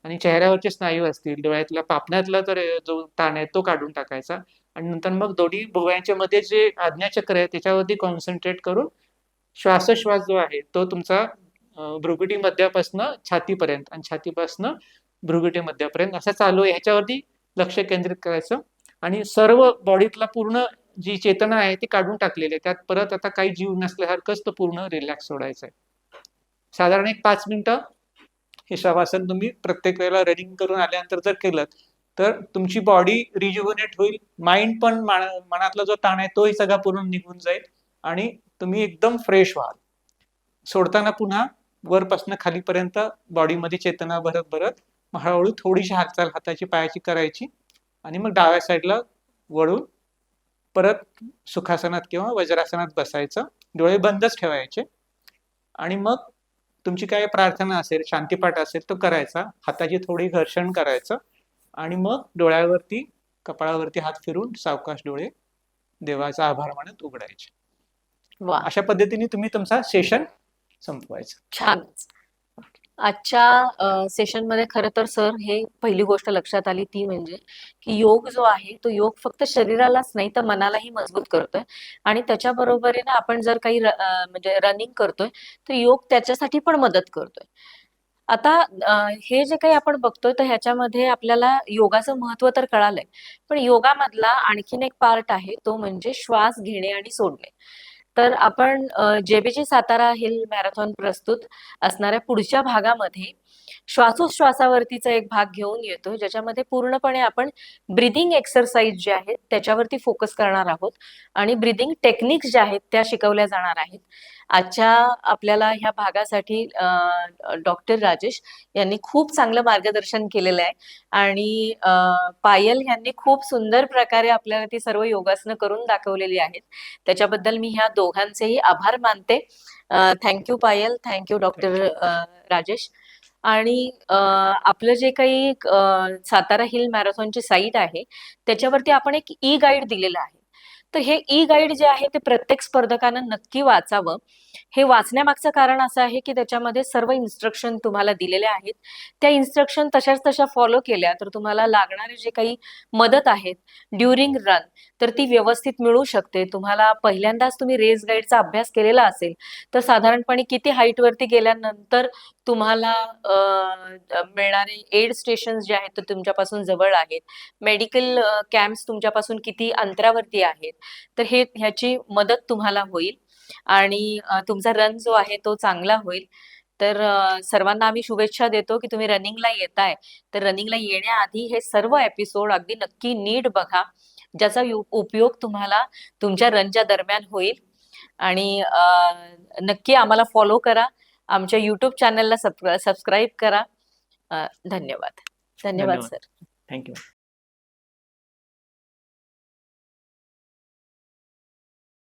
आणि चेहऱ्यावरचे स्नायू असतील, डोळ्यातला पापण्यातला तर जो ताण आहे तो काढून टाकायचा, आणि नंतर मग दोन्ही भुवयांच्या मध्ये जे आज्ञाचक्र आहे त्याच्यावरती कॉन्सन्ट्रेट करून श्वासोश्वास जो आहे तो तुमचा भ्रुकुटी मध्यापासून छातीपर्यंत, आणि छातीपासून भ्रुकुटी मध्यापर्यंत असा चालू आहे, ह्याच्यावरती लक्ष केंद्रित करायचं. आणि सर्व बॉडीतला पूर्ण जी चेतना आहे ती काढून टाकलेली आहे, त्यात परत आता काही जीव नसल्यासारखंच तो पूर्ण रिलॅक्स सोडायचा आहे. साधारण एक 5 मिनिटं हे शवासन तुम्ही प्रत्येक वेळेला रनिंग करून आल्यानंतर जर केलं तर तुमची बॉडी रिज्युव्हनेट होईल, माइंड पण, मनातला जो ताण आहे तोही सगळा पूर्ण निघून जाईल, आणि तुम्ही एकदम फ्रेश व्हाल. सोडताना पुन्हा वरपासून खालीपर्यंत बॉडीमध्ये चेतना भरत भरत हळूहळू थोडीशी हालचाल हाताची पायाची करायची, आणि मग डाव्या साईडला वळून परत सुखासनात किंवा वज्रासनात बसायचं, डोळे बंदच ठेवायचे, आणि मग तुमची काय प्रार्थना असेल, शांतीपाठ असेल तो करायचा, हाताची थोडी घर्षण करायचं, आणि मग डोळ्यावरती, कपाळावरती हात फिरून सावकाश डोळे देवाचा आभार मानत उघडायचे. वा, अशा पद्धतीने तुम्ही तुमचा सेशन संपवायचा. छान. आजच्या सेशन मध्ये खरं तर सर हे पहिली गोष्ट लक्षात आली ती म्हणजे की योग जो आहे तो योग फक्त शरीरालाच नाही तर मनालाही मजबूत करतोय, आणि त्याच्या बरोबरीने आपण जर काही म्हणजे रनिंग करतोय तर योग त्याच्यासाठी पण मदत करतोय. आता हे जे काही आपण बघतोय तर ह्याच्यामध्ये आपल्याला योगाचं महत्व तर कळालंय, पण योगामधला आणखीन एक पार्ट आहे तो म्हणजे श्वास घेणे आणि सोडणे. तर आपण जेबीजी सातारा हिल मॅरेथॉन प्रस्तुत असणाऱ्या पुढच्या भागामध्ये श्वासोश्वासावरतीचा एक भाग घेऊन येतोय, ज्याच्यामध्ये पूर्णपणे आपण ब्रिदिंग एक्सरसाइज जे आहेत त्याच्यावरती फोकस करणार आहोत, आणि ब्रिदिंग टेक्निक्स ज्या आहेत त्या शिकवल्या जाणार आहेत. आजच्या आपल्याला ह्या भागासाठी डॉक्टर राजेश यांनी खूप चांगलं मार्गदर्शन केलेलं आहे, आणि पायल यांनी खूप सुंदर प्रकारे आपल्याला ती सर्व योगासनं करून दाखवलेली आहेत. त्याच्याबद्दल मी ह्या दोघांचेही आभार मानते. थँक्यू पायल, थँक्यू डॉक्टर राजेश. आणि आपलं जे काही सातारा हिल मॅरेथॉनची साईट आहे त्याच्यावरती आपण एक ई गाईड दिलेलं आहे. तर हे ई गाईड जे आहे ते प्रत्येक स्पर्धकानं नक्की वाचावं. हे वाचण्यामागचं कारण असं आहे की त्याच्यामध्ये सर्व इन्स्ट्रक्शन तुम्हाला दिलेले आहेत. त्या इन्स्ट्रक्शन तशाच तशा फॉलो केल्या तर तुम्हाला लागणारे जे काही मदत आहेत ड्युरिंग रन तर ती व्यवस्थित मिळू शकते. तुम्हाला पहिल्यांदाच तुम्ही रेस गाईडचा अभ्यास केलेला असेल तर साधारणपणे किती हाईट वरती गेल्यानंतर तुम्हाला मिळणारे एड स्टेशन जे आहेत ते तुमच्यापासून जवळ आहेत, मेडिकल कॅम्प्स तुमच्यापासून किती अंतरावरती आहेत, तर हे ह्याची मदत तुम्हाला होईल, आणि तुमचा रन जो आहे तो चांगला होईल. तर सर्वांना आम्ही शुभेच्छा देतो की तुम्ही रनिंगला येताय तर रनिंगला येण्याआधी हे सर्व एपिसोड अगदी नक्की नीट बघा, ज्याचा उपयोग तुम्हाला तुमच्या रनच्या दरम्यान होईल. आणि नक्की आम्हाला फॉलो करा, आमच्या युट्यूब चॅनलला सबस्क्राईब करा. धन्यवाद. धन्यवाद सर. थँक्यू.